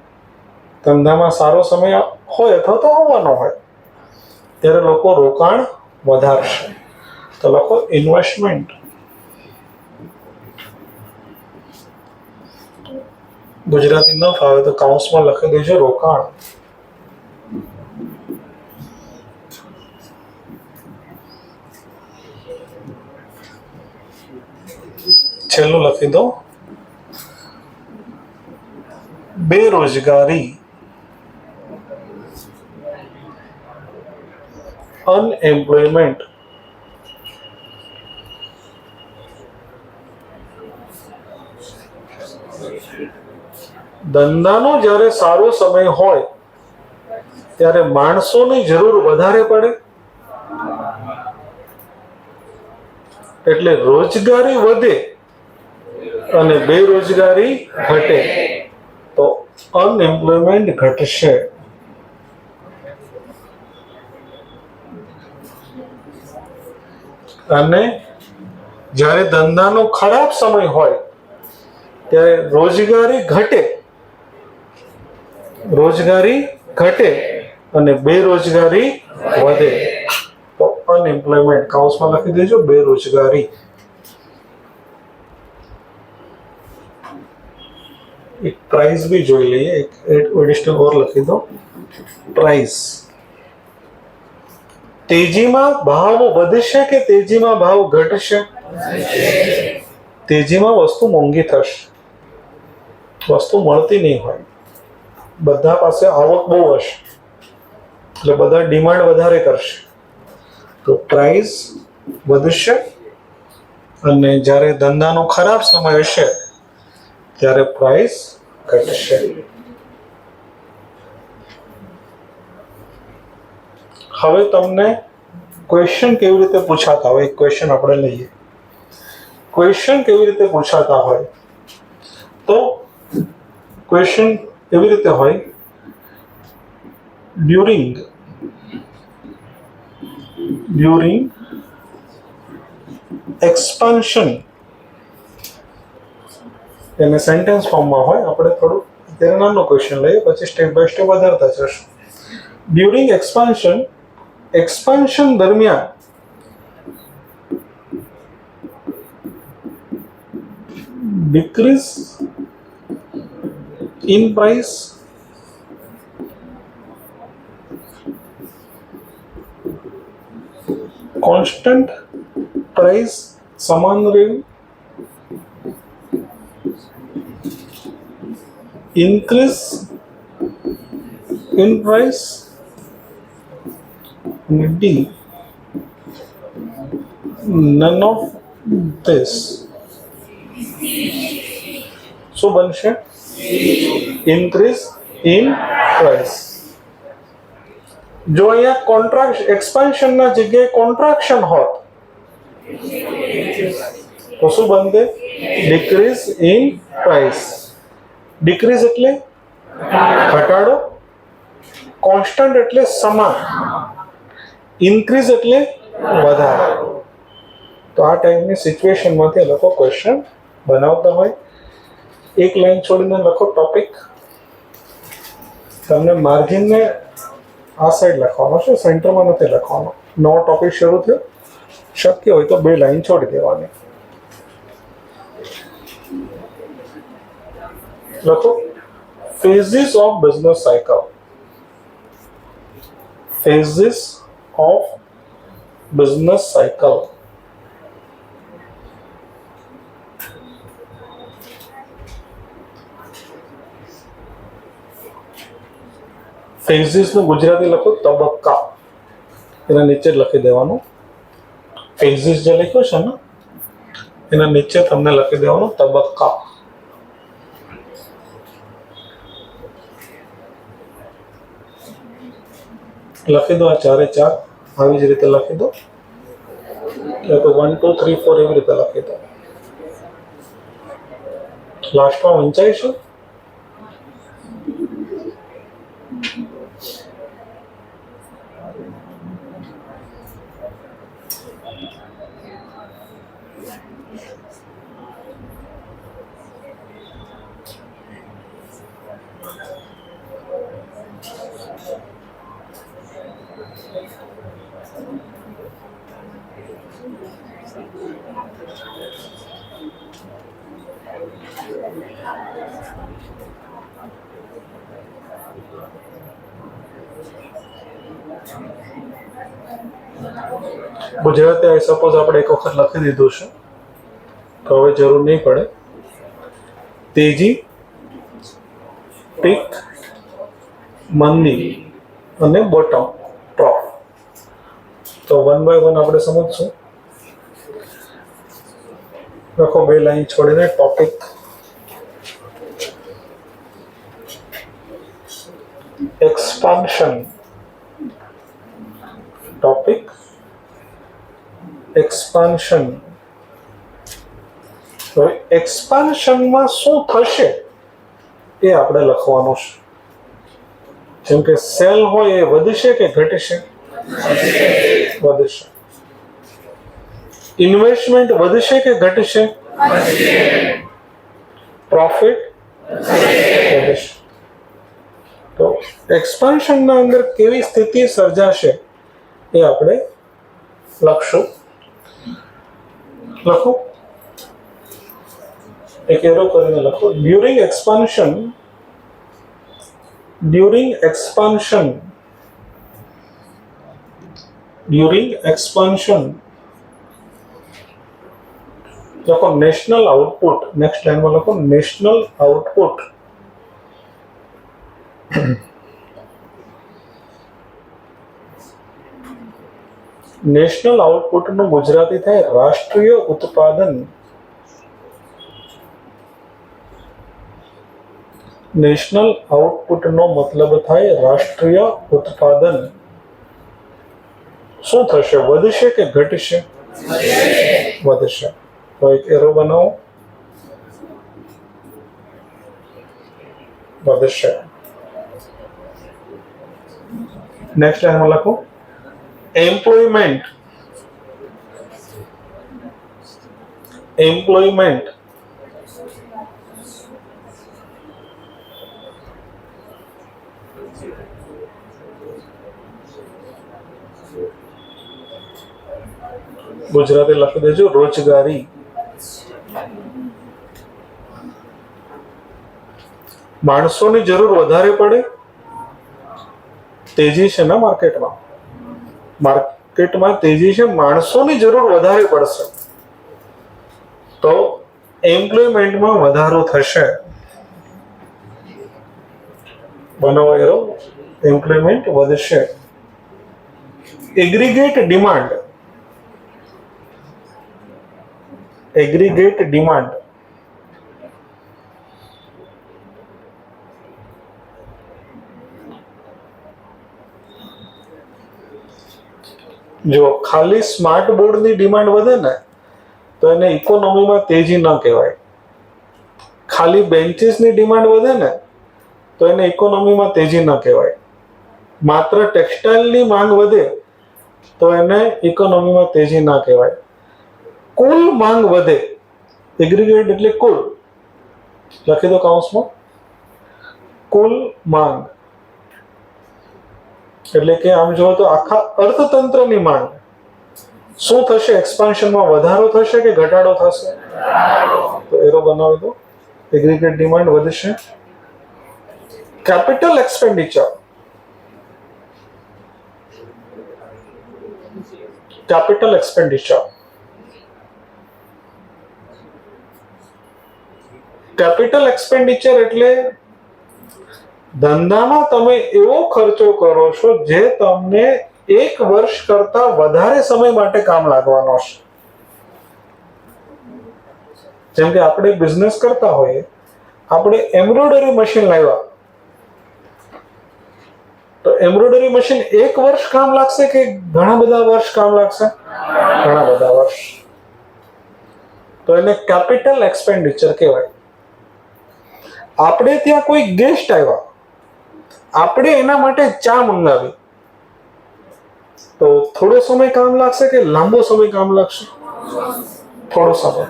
ધંધામાં સારો સમય હોય અથવા તો આવવાનો હોય ત્યારે લોકો રોકાણ વધારશે. તો લખો ઇન્વેસ્ટમેન્ટ. ગુજરાતી ન ફાવે તો કાઉન્સમાં લખી દેજો રોકાણ. છેલ્લું લખી દો બેરોજગારી. અનએમ્પ્લોયમેન્ટ. ધંધાનો જ્યારે સારો સમય હોય ત્યારે માણસોની જરૂર વધારે પડે એટલે રોજગારી વધે અને બેરોજગારી ઘટે તો અનએમ્પ્લોયમેન્ટ ઘટશે. અને જ્યારે ધંધાનો ખરાબ સમય હોય ત્યારે રોજગારી ઘટે અને બેરોજગારી વધે તો અનએમ્પ્લોયમેન્ટ. કાઉન્સમાં લખી દેજો બેરોજગારી. એક પ્રાઇસ બી જોઈ લઈએ. એક એડિશનલ ઓર લખી દો પ્રાઇસ. તેજીમાં ભાવ વધશે કે તેજીમાં ભાવ ઘટશે? તેજીમાં વસ્તુ મોંઘી થશે. વસ્તુ મળતી નહીં હોય, બધા પાસે આવક બહુ હશે એટલે બધા ડિમાન્ડ વધારે કરશે તો પ્રાઇસ વધશે. અને જ્યારે ધંધાનો ખરાબ સમય હશે ત્યારે પ્રાઇસ ઘટશે. હવે તમને ક્વેશ્ચન કેવી રીતે પૂછાતા હોય, એક ક્વેશ્ચન આપણે લઈએ. ક્વેશ્ચન કેવી રીતે પૂછાતા હોય તો ક્વેશ્ચન એવી રીતે હોય ડ્યુરિંગ એક્સપાન્શન. એને સેન્ટેન્સ ફોર્મમાં હોય. આપણે થોડું અત્યારે નાનો ક્વેશ્ચન લઈએ પછી સ્ટેપ બાય સ્ટેપ વધારતા જશું. ડ્યુરિંગ એક્સપાન્શન દરમિયાન decrease in price constant price સમાન રહેવું, increase in price D none of this. શું બનશે? Increase in price. જો અહીંયા એક્સપાન્શનના જગ્યાએ કોન્ટ્રાક્શન હોત તો શું બનતે? Decrease in price. ડિક્રીઝ એટલે ઘટાડો, કોન્સ્ટન્ટ એટલે સમાન, ઇન્ક્રીઝ એટલે વધારો. તો આ ટાઈપની સિચ્યુએશનમાંથી લોકો ક્વેશ્ચન બનાવતા હોય. એક લાઈન છોડીને લખો ટોપિક. તમને માર્જિનને આ સાઈડ લખવાનો છે, સેન્ટરમાં નથી લખવાનો. નવો ટોપિક શરૂ થયો, શક્ય હોય તો 2 લાઈન છોડી દેવાની. લખો phases of business cycle. Phases of business cycle. ફેઝિસ નું ગુજરાતી લખો તબક્કા. એના નીચે લખી દેવાનું ફેઝિસ જે લખ્યું છે ને એના નીચે તમને લખી દેવાનું તબક્કા. લખી દો આ 4 એ 4 આવી જ રીતે લખી દો, યા તો 1 2 3 4 એવી રીતે લખી દો. લાસ્ટમાં વંચાય છે. ગુજરાતી આઈ સપોઝ આપણે એક વખત લખી દીધું છે, તો હવે જરૂર નહીં પડે. તેજી, પીક, મંદી અને બોટમ ટોપ. તો વન બાય વન આપણે સમજશું. લખો 2 લાઈન છોડીને ટોપિક, એક્સપાન્શન, ટોપિક એક્સપાન્શન. તો એક્સપાન્શનમાં શું થશે એ આપણે લખવાનું છે. જેમ કે સેલ હોય એ વધશે કે ઘટશે? વધશે. ઇન્વેસ્ટમેન્ટ વધશે કે ઘટશે? પ્રોફિટ વધશે. તો એક્સપાન્શનના અંદર કેવી સ્થિતિ સર્જાશે એ આપણે લખશું. લખો, એક એરો કરીને લખો. ડ્યુરિંગ એક્સપાન્શન લખો નેશનલ આઉટપુટ. નેક્સ્ટ લાઈનમાં લખો નેશનલ આઉટપુટ નેશનલ આઉટપુટનું ગુજરાતી થાય રાષ્ટ્રીય ઉત્પાદન. નેશનલ આઉટપુટનો મતલબ થાય રાષ્ટ્રીય ઉત્પાદન. શું થશે? વધશે કે ઘટશે? વધશે. તો એક એરો બનાવો. વધશે. નેક્સ્ટ લાઈનમાં લખો એમ્પ્લોયમેન્ટ. ગુજરાતી લખી દેજો રોજગારી. માણસોની જરૂર વધારે પડે. તેજી છે ને માર્કેટમાં તેજી છે, માણસોની જરૂર વધારે પડશે તો એમ્પ્લોયમેન્ટમાં વધારો થશે. બનાવો એરો. એમ્પ્લોયમેન્ટ વધશે. Aggregate demand. જો ખાલી સ્માર્ટ બોર્ડની ડિમાન્ડ વધે ને તો એને ઇકોનોમીમાં તેજી ન કહેવાય. ખાલી બેન્ચીસની ડિમાન્ડ વધે ને તો એને ઇકોનોમીમાં તેજી ન કહેવાય. માત્ર ટેક્સટાઇલની માંગ વધે તો એને ઇકોનોમીમાં તેજી ન કહેવાય. કુલ માંગ વધે. એગ્રીગેટ એટલે કુલ. લખી દો કૌંસમાં. કુલ માંગ એટલે કે આમ જો તો આખા અર્થતંત્રની માંગ. શું થશે? એક્સપાન્શનમાં વધારો થશે કે ઘટાડો થશે? તો એરો બનાવી દો. એગ્રીગેટ ડિમાન્ડ વધશે. Capital expenditure. કેપિટલ એક્સપેન્ડિચર એટલે ધંધામાં તમે એવો ખર્ચો કરો છો જે તમને 1 વર્ષ કરતા વધારે સમય માટે કામ લાગવાનો છે. જેમ કે આપણે બિઝનેસ કરતા હોઈએ, આપણે એમ્બ્રોઇડરી મશીન લાવ્યા તો એમ્બ્રોઇડરી મશીન 1 વર્ષ કામ લાગશે કે ઘણા બધા વર્ષ કામ લાગશે? ઘણા બધા વર્ષ. તો એને કેપિટલ એક્સપેન્ડિચર કહેવાય. આપણે ત્યાં કોઈ ગેસ્ટ આવ્યા, આપણે એના માટે ચા મંગાવી, તો થોડો સમય કામ લાગશે કે લાંબો સમય કામ લાગશે? થોડો સમય.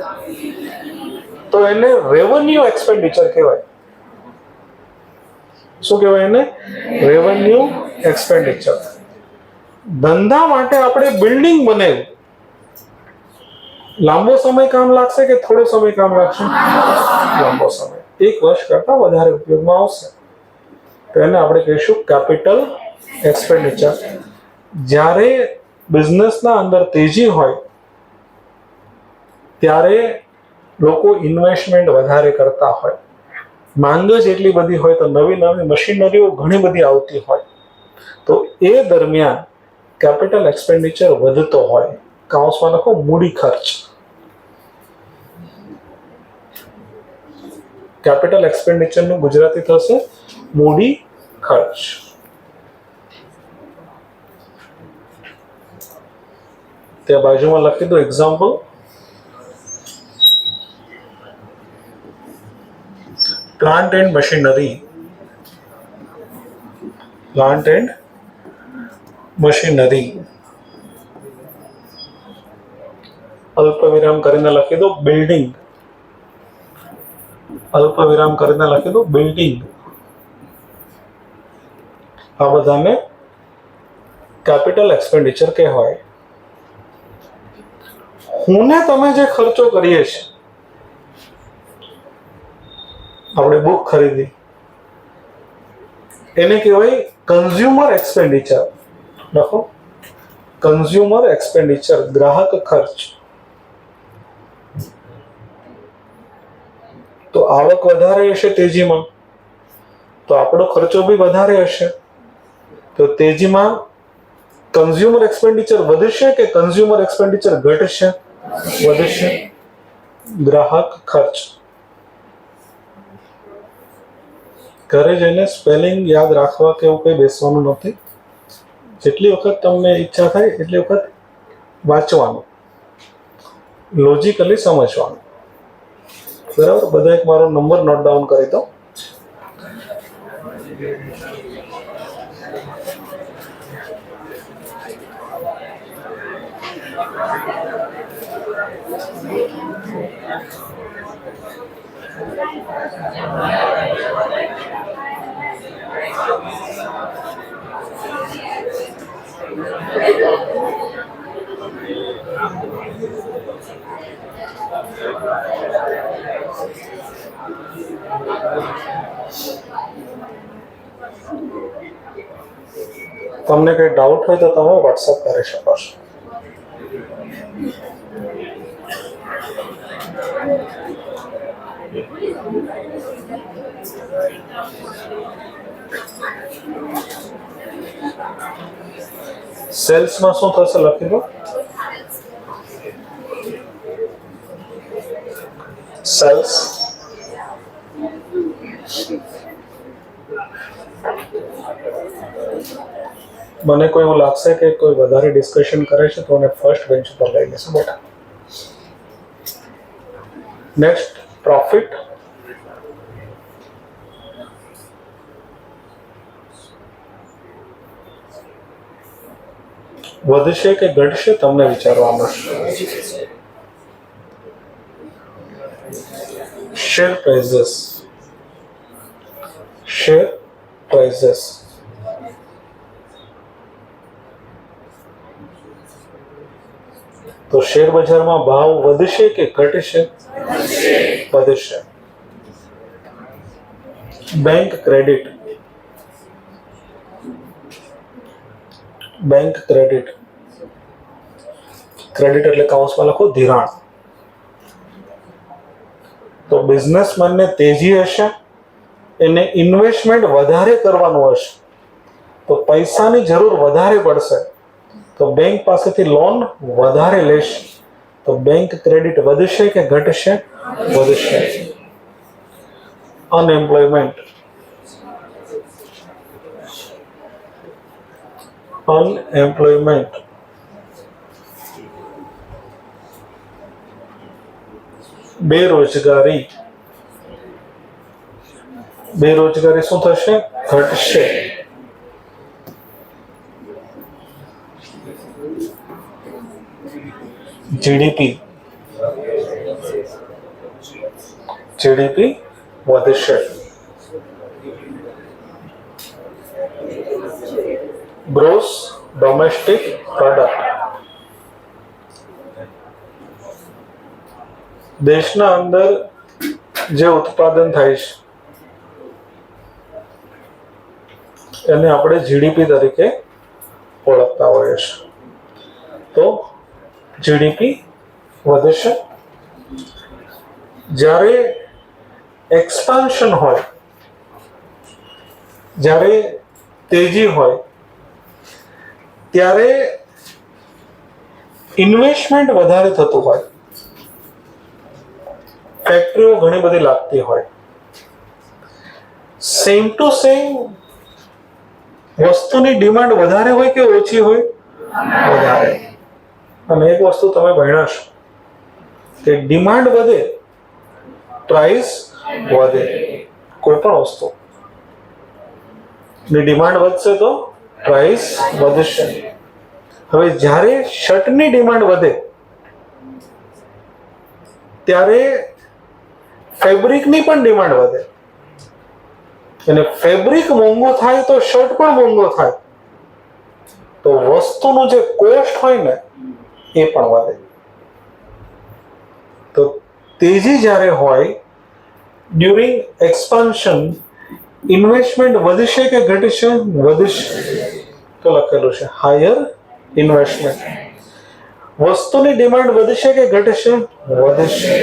તો એને રેવન્યુ એક્સપેન્ડિચર કહેવાય. શું કહેવાય એને? Revenue expenditure. ધંધા માટે આપણે બિલ્ડિંગ બનાવ્યું, લાંબો સમય કામ લાગશે કે થોડો સમય કામ લાગશે? લાંબો સમય. 1 વર્ષ કરતા વધારે ઉપયોગમાં આવશે. તો એને આપણે કહીશું કેપિટલ એક્સપેન્ડિચર. જ્યારે બિઝનેસના અંદર તેજી હોય ત્યારે લોકો ઇન્વેસ્ટમેન્ટ વધારે કરતા હોય, માંગ જ એટલી બધી હોય, તો નવી નવી મશીનરીઓ ઘણી બધી આવતી હોય, તો એ દરમિયાન કેપિટલ એક્સપેન્ડિચર વધતો હોય. કાઉન્સમાં લખો મૂડી ખર્ચ. કેપિટલ એક્સપેન્ડિચરનું ગુજરાતી થશે મૂડી ખર્ચ. ત્યાં બાજુમાં લખી દો example. Plant and machinery. Plant and machinery. અલ્પ વિરામ કરીને લખી દો બિલ્ડિંગ. અલ્પ વિરામ કરીને લખી દો બિલ્ડિંગ. આ બધાને કેપિટલ એક્સપેન્ડિચર કહેવાય. હું ને તમે જે ખર્ચો કરીએ છીએ, આપણે બુક ખરીદી, એને કહેવાય કન્ઝ્યુમર એક્સપેન્ડિચર. લખો કન્ઝ્યુમર એક્સપેન્ડિચર, ગ્રાહક ખર્ચ. તો આવક વધારે હશે તેજીમાં, તો આપણો ખર્ચો બી વધારે હશે. તો તેજીમાં કન્ઝ્યુમર એક્સપેન્ડિચર વધશે કે કન્ઝ્યુમર એક્સપેન્ડિચર ઘટશે? વધશે. ગ્રાહક ખર્ચ. ઘરે જઈને સ્પેલિંગ યાદ રાખવા કે એવું કંઈ બેસવાનું નથી. જેટલી વખત તમને ઈચ્છા થાય એટલી વખત વાંચવાનું, લોજિકલી સમજવાનું. બરાબર? બધા એક મારો નંબર નોટ ડાઉન કરી દો. તમને કંઈ ડાઉટ હોય તો તમે વોટ્સઅપ કરી શકો છો. સેલ્સમાં શું થશે લખી દો. સેલ્સ મને કોઈ એવું લાગશે કે કોઈ વધારે ડિસ્કશન કરે છે તો એને ફર્સ્ટ બેન્ચ પર લઈ લેશે બેટા. Next profit. વધશે કે ઘટશે તમને વિચારવાનું. શેર પ્રાઇઝેસ. શેર પ્રાઇઝેસ. તો શેર બજારમાં ભાવ વધશે કે ઘટશે? વધશે. Bank credit. Bank credit. Credit એટલે કાઉન્સમાં લખો ધિરાણ. તો બિઝનેસમેનને તેજી હશે, એને ઇન્વેસ્ટમેન્ટ વધારે કરવાનું હશે, તો પૈસાની જરૂર વધારે પડશે, તો બેંક પાસેથી લોન વધારે લેશે. તો બેંક ક્રેડિટ વધશે કે ઘટશે? વધશે. અનએમ્પ્લોયમેન્ટ. અનએમ્પ્લોયમેન્ટ. બેરોજગારી. બેરોજગારી શું થશે? ઘટશે. જીડીપી વધશે. ગ્રોસ ડોમેસ્ટિક પ્રોડક્ટ દેશના અંદર જે ઉત્પાદન થાય છે એને આપણે જીડીપી તરીકે ઓળખતા હોઈએ છીએ. તો જીડીપી વધશે. જ્યારે એક્સપાન્શન હોય, જ્યારે તેજી હોય, ત્યારે ઇન્વેસ્ટમેન્ટ વધારે થતું હોય, ફેક્ટરીઓ ઘણી બધી લાગતી હોય, સેમ ટુ સેમ વસ્તુની ડિમાન્ડ વધારે હોય કે ઓછી હોય? વધારે. અને એક વસ્તુ તમે ભણ્યા છો કે ડિમાન્ડ વધે, પ્રાઇસ વધે. કોઈ પણ વસ્તુ ની ડિમાન્ડ વધશે તો પ્રાઇસ વધશે. હવે જ્યારે શર્ટની ડિમાન્ડ વધે ત્યારે ફેબ્રિકની પણ ડિમાન્ડ વધે, અને ફેબ્રિક મોંઘું થાય તો શર્ટ પણ મોંઘો થાય, તો વસ્તુનો જે કોસ્ટ હોય ને એ પણ વધે. તો તેજી જ્યારે હોય, ડ્યુરિંગ એક્સપાન્શન ઇન્વેસ્ટમેન્ટ વધશે કે ઘટશે? વધશે. તો લખેલું છે હાયર ઇન્વેસ્ટમેન્ટ. વસ્તુની ડિમાન્ડ વધશે કે ઘટશે? વધશે.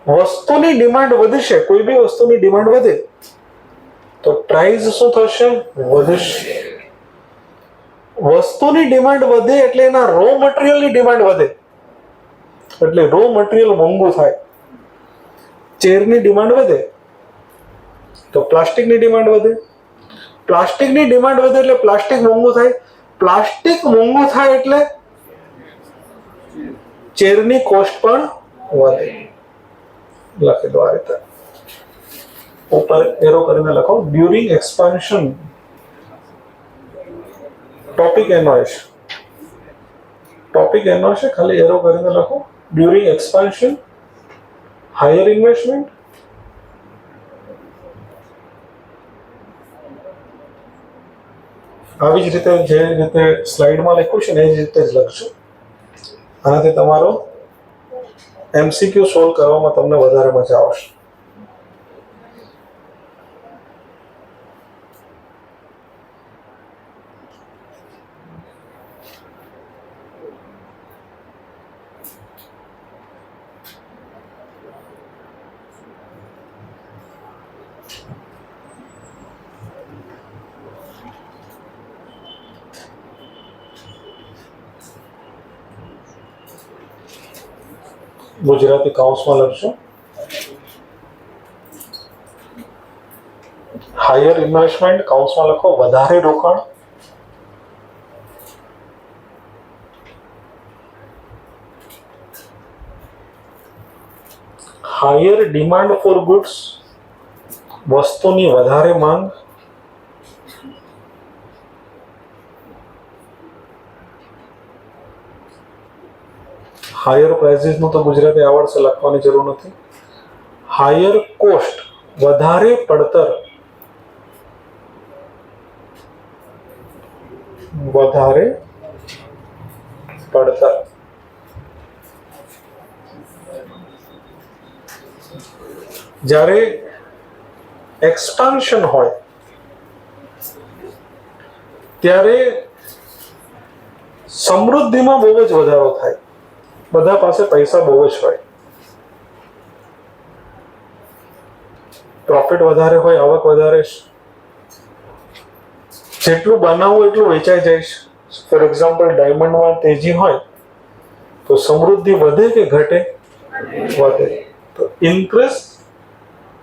વસ્તુની ડિમાન્ડ વધશે, કોઈ બી વસ્તુની ડિમાન્ડ વધે તો પ્રાઇસ શું થશે? વધશે. વસ્તુની ડિમાન્ડ વધે એટલે એના રો મટીરિયલની ડિમાન્ડ વધે, એટલે રો મટીરિયલ મોંઘું થાય. ચેરની ડિમાન્ડ વધે તો પ્લાસ્ટિકની ડિમાન્ડ વધે. પ્લાસ્ટિકની ડિમાન્ડ વધે એટલે પ્લાસ્ટિક મોંઘું થાય. પ્લાસ્ટિક મોંઘું થાય એટલે ચેરની કોસ્ટ પણ વધે. લખી દો આ રીતે, ઉપર એરો કરીને લખો. ડ્યુરિંગ એક્સપાન્શન ટોપિક એનો હશે, ખાલી એરો કરીને લખો. ડ્યુરિંગ એક્સપાન્શન હાયર ઇન્વેસ્ટમેન્ટ, આવી જ રીતે જે રીતે સ્લાઇડમાં લખ્યું છે ને એ જ રીતે જ લખજો. આનાથી તમારો MCQ સોલ્વ કરવામાં તમને વધારે મજા આવશે. ગુજરાતી કાઉન્સમાં લખશો. હાયર ઇન્વેસ્ટમેન્ટ કાઉન્સમાં લખો વધારે રોકાણ. હાયર ડિમાન્ડ ફોર ગુડ્સ, વસ્તુની વધારે માંગ. હાયર પ્રાઇસીસ નું તો ગુજરાતી આવડશે, લખવાની જરૂર નથી. હાયર કોસ્ટ, વધારે પડતર. વધારે પડતર. જ્યારે એક્સપાન્શન હોય ત્યારે સમૃદ્ધિમાં બહુ જ વધારો થાય. બધા પાસે પૈસા બહુ જ હોય, પ્રોફિટ વધારે હોય, આવક વધારે, જેટલું બનાવવું એટલું વેચાઈ જાય છે. ફોર એક્ઝામ્પલ ડાયમંડમાં તેજી હોય તો સમૃદ્ધિ વધે કે ઘટે? વધે. તો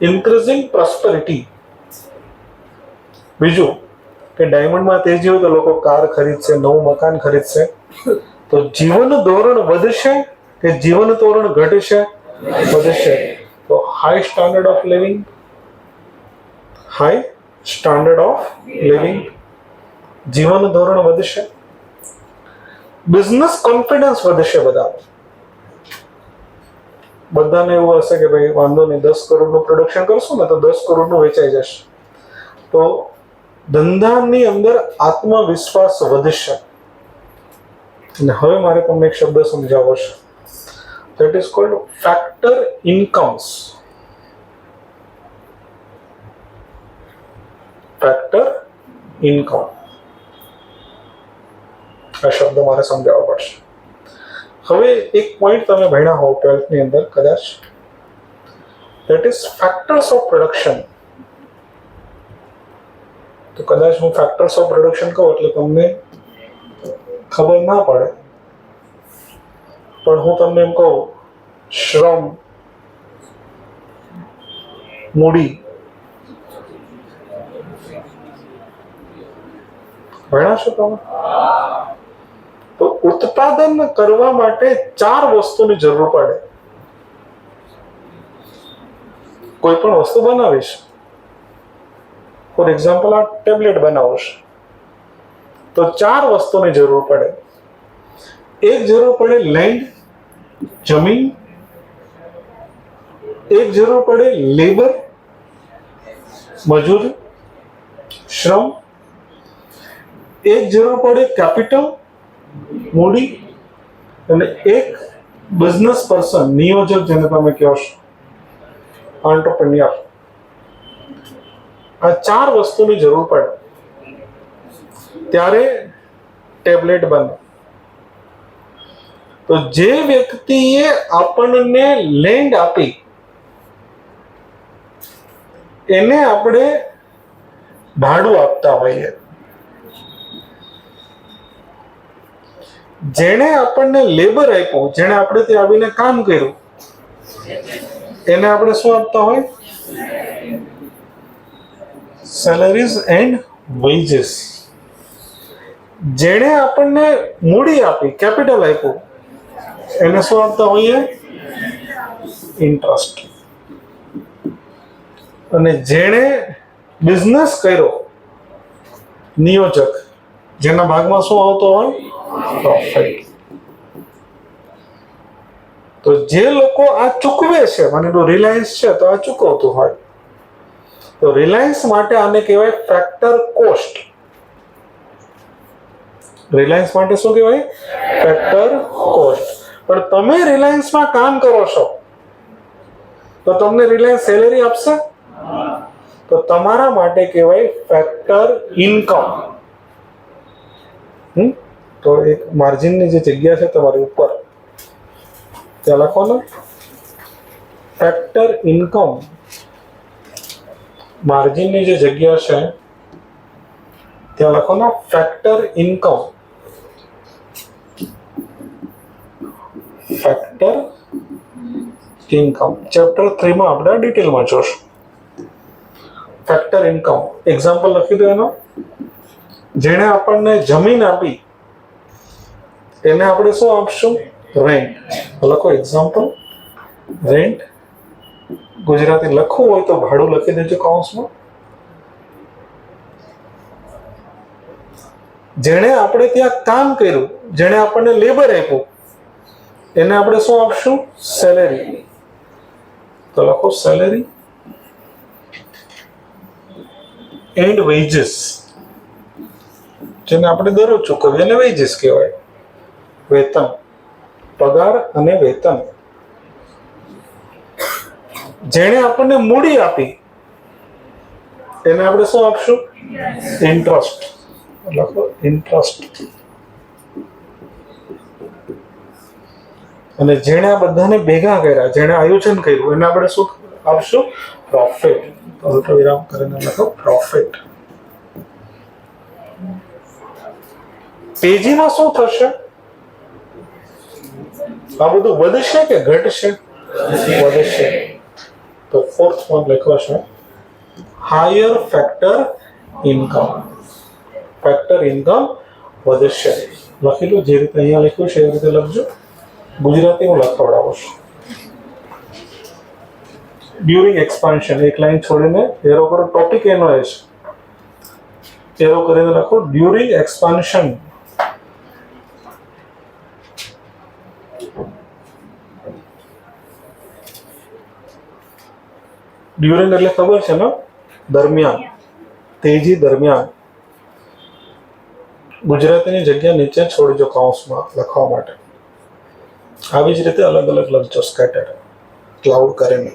ઇન્ક્રીઝિંગ પ્રોસ્પેરિટી. બીજું કે ડાયમંડમાં તેજી હોય તો લોકો કાર ખરીદશે, નવું મકાન ખરીદશે. તો જીવન ધોરણ વધશે કે જીવન ધોરણ ઘટશે? વધશે. તો high standard of living, high standard of living, જીવન ધોરણ વધશે, બિઝનેસ કોન્ફિડન્સ વધશે. બધાને એવું હશે કે ભાઈ વાંધો નહીં, 10 કરોડનું પ્રોડક્શન કરશું ને તો 10 કરોડનું વેચાઈ જશે. તો ધંધાની અંદર આત્મવિશ્વાસ વધશે. અને હવે મારે તમને એક શબ્દ સમજાવવો છે, that is called factor incomes. factor income, આ શબ્દ મારે સમજાવવો પડશે. હવે એક પોઈન્ટ તમે ભણ્યા હો 12th ની અંદર કદાચ, that is factors of production. તો કદાચ હું factors of production કહું એટલે તમને ખબર ના પડે, પણ હું તમને એમ કહું શ્રમ, મૂડી, ભણ્યા છો તમે? તો ઉત્પાદન કરવા માટે 4 વસ્તુની જરૂર પડે. કોઈ પણ વસ્તુ બનાવીશ, ફોર એક્ઝામ્પલ આ ટેબ્લેટ બનાવશે તો 4 વસ્તુની જરૂર પડે. એક જરૂર પડે લેન્ડ, જમીન. એક જરૂર પડે લેબર, મજૂરી, શ્રમ. એક જરૂર પડે કેપિટલ, મૂડી. અને એક બિઝનેસ પર્સન, નિયોજક, જેને તમે કહો છો એન્ટરપ્રેન્યોર. આ 4 વસ્તુની જરૂર પડે ત્યારે ટેબ્લેટ બને. તો જે વ્યક્તિએ આપણને લેન્ડ આપી એને આપણે ભાડું આપતા હોઈએ. જેણે આપણને લેબર આપ્યું, જેણે આપણે ત્યાં આવીને કામ કર્યું, એને આપણે શું આપતા હોય? સેલરીઝ એન્ડ વેજીસ. જેણે આપણને મૂડી આપી, કેપિટલ આપ્યું, એને શું આપતા હોઈએ? ઇન્ટરેસ્ટ. અને જેણે બિઝનેસ કર્યો, નિયોજક, જેના ભાગમાં શું આવતો હોય? પ્રોફિટ. તો જે લોકો આ ચૂકવે છે, મને તો રિલાયન્સ છે તો આ ચૂકવતું હોય, તો રિલાયન્સ માટે આને કહેવાય ફેક્ટર કોસ્ટ. રિલાયન્સ માટે શું કહેવાય? Factor cost. પણ તમે રિલાયન્સમાં કામ કરો છો તો તમને રિલાયન્સ સેલેરી આપશે? તો તમારા માટે કહેવાય ફેક્ટર ઇન્કમ. તો એક માર્જિનની જે જગ્યા છે તમારી ઉપર, ત્યાં લખો ને ફેક્ટર ઇન્કમ. માર્જિનની જે જગ્યા છે ત્યાં લખો ને factor income. Factor income chapter 3 માં આપણે ડિટેલમાં જોશું. ફેક્ટર ઇન્કમ એક્ઝામ્પલ લખી દો એનો. જેણે આપણને જમીન આપી એને આપણે શું આપશું? રેન્ટ. લખો એક્ઝામ્પલ રેન્ટ. ગુજરાતી લખવું હોય તો ભાડું લખી દેજો કૌંસમાં. જેણે આપણે ત્યાં કામ કર્યું, જેણે આપણને લેબર આપ્યું, એને આપણે શું આપશું? સેલેરી. તો લખો સેલેરી એન્ડ વેજીસ. જેને આપણે દરરોજ ચૂકવીએ એને વેજીસ કહેવાય. વેતન, પગાર અને વેતન. જેણે આપણને મૂડી આપી એને આપણે શું આપશું? ઇન્ટરેસ્ટ. લખો ઇન્ટરેસ્ટ. અને જેણે આ બધાને ભેગા કર્યા, જેણે આયોજન કર્યું, એને આપણે શું આપશું? પ્રોફિટ. અલ્પ વિરામ કરીને લખો પ્રોફિટ. તેજીમાં શું થશે? આ બધું વધશે કે ઘટશે? વધશે. તો 4th one લખ્યો છે higher factor income. Factor income વધશે. લખી લો, જે રીતે અહીંયા લખ્યું છે એ રીતે લખજો. ગુજરાતી હું લખવડાવું છું. ડ્યુરિંગ એક્સપાન્શન, એક લાઈન છોડીને એરો કરો, ટોપિક એનો છે, એરો કરીને લખો ડ્યુરિંગ એક્સપાન્શન. ડ્યુરિંગ એટલે ખબર છે ને, દરમિયાન, તેજી દરમિયાન. ગુજરાતીની જગ્યા નીચે છોડજો કૌંસમાં લખવા માટે. આવી જ રીતે અલગ અલગ લખજો સ્કેટર, ક્લાઉડ કરીને.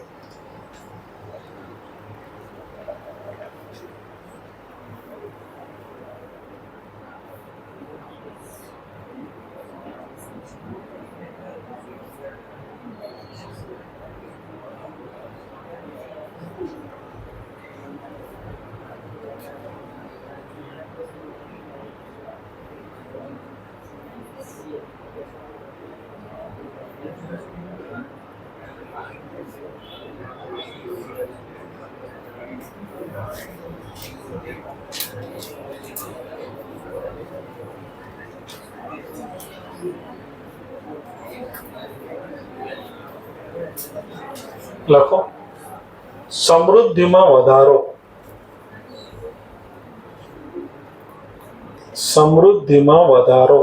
લખો સમૃદ્ધિમાં વધારો. સમૃદ્ધિમાં વધારો.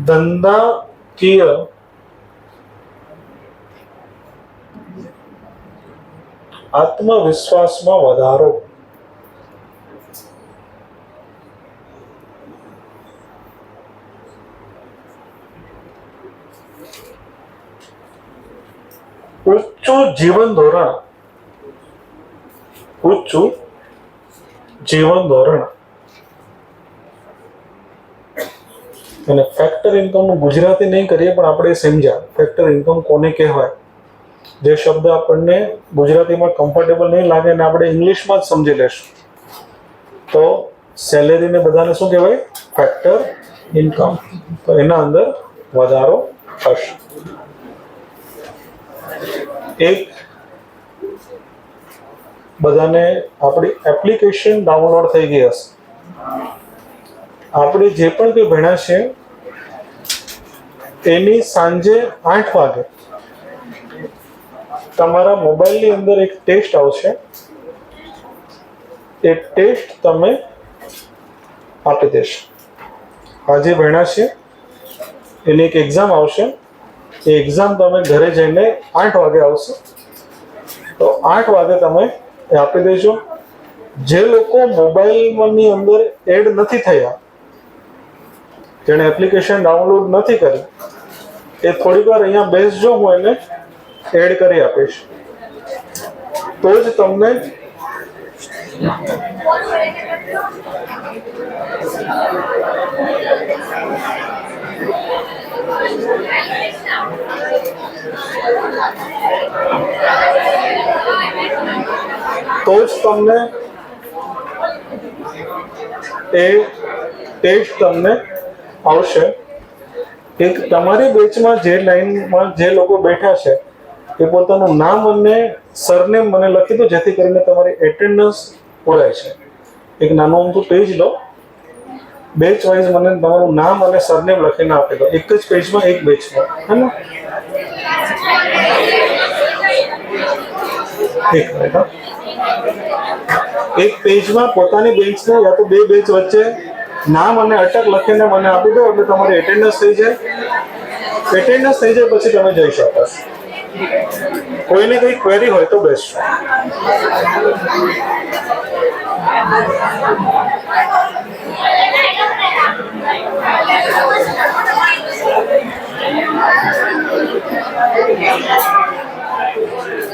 ધંધાકીય આત્મવિશ્વાસમાં વધારો. ઊંચું જીવન ધોરણ. ઊંચું જીવન ધોરણ. અને ફેક્ટર ઇન્કમનું ગુજરાતી નહીં કરીએ પણ આપણે સમજ્યા ફેક્ટર ઇન્કમ કોને કહેવાય. જે શબ્દ આપણને ગુજરાતીમાં કમ્ફર્ટેબલ નહીં લાગે ને આપણે ઇંગ્લિશમાં જ સમજી લેશું. તો સેલેરીને બધાને શું કહેવાય? Factor income. તો એના અંદર વધારો થશે. એક બધાને આપણી એપ્લિકેશન ડાઉનલોડ થઈ ગઈ હશે. આપણે જે પણ કંઈ ભણ્યા છે એની સાંજે 8 વાગે તમારા મોબાઈલની અંદર એક ટેસ્ટ આવશે. એ ટેસ્ટ તમે આપી દેશો. આજે ભણ્યા છે એની એક એક્ઝામ આવશે. એ એક્ઝામ તમે ઘરે જઈને 8 વાગે આવશે. તો 8 વાગે તમે એ આપી દેજો. જે લોકો મોબાઈલની અંદર એડ નથી થયા, જેણે એપ્લિકેશન ડાઉનલોડ નથી કરી, એ થોડીક વાર અહીંયા બેસજો, હું એને એડ કરી આપીશ. તો જ તમને એ ટેસ્ટ તમને આવશે. એક તમારી બેચમાં જે લાઈનમાં જે લોકો બેઠા છે એ પોતાનું નામ અને સરનેમ મને લખી દો, જેથી કરીને તમારી એટેન્ડન્સ પૂરાય છે. એક નાનું અમથું પેજ લો, બેચ વાઇઝ મને તમારું નામ અને સરનેમ લખીને આપી દો. એક જ પેજમાં, એક બેચમાં, હે ને? એક મિનિટ. એક પેજમાં પોતાની બેચને યા તો બે બેચ વચ્ચે નામ અને અટક લખીને મને આપી દો, એટલે તમારી એટેન્ડન્સ થઈ જાય. એટેન્ડન્સ થઈ જાય પછી તમે જઈ શકો. કોઈને કઈ ક્વેરી હોય તો બેસજો.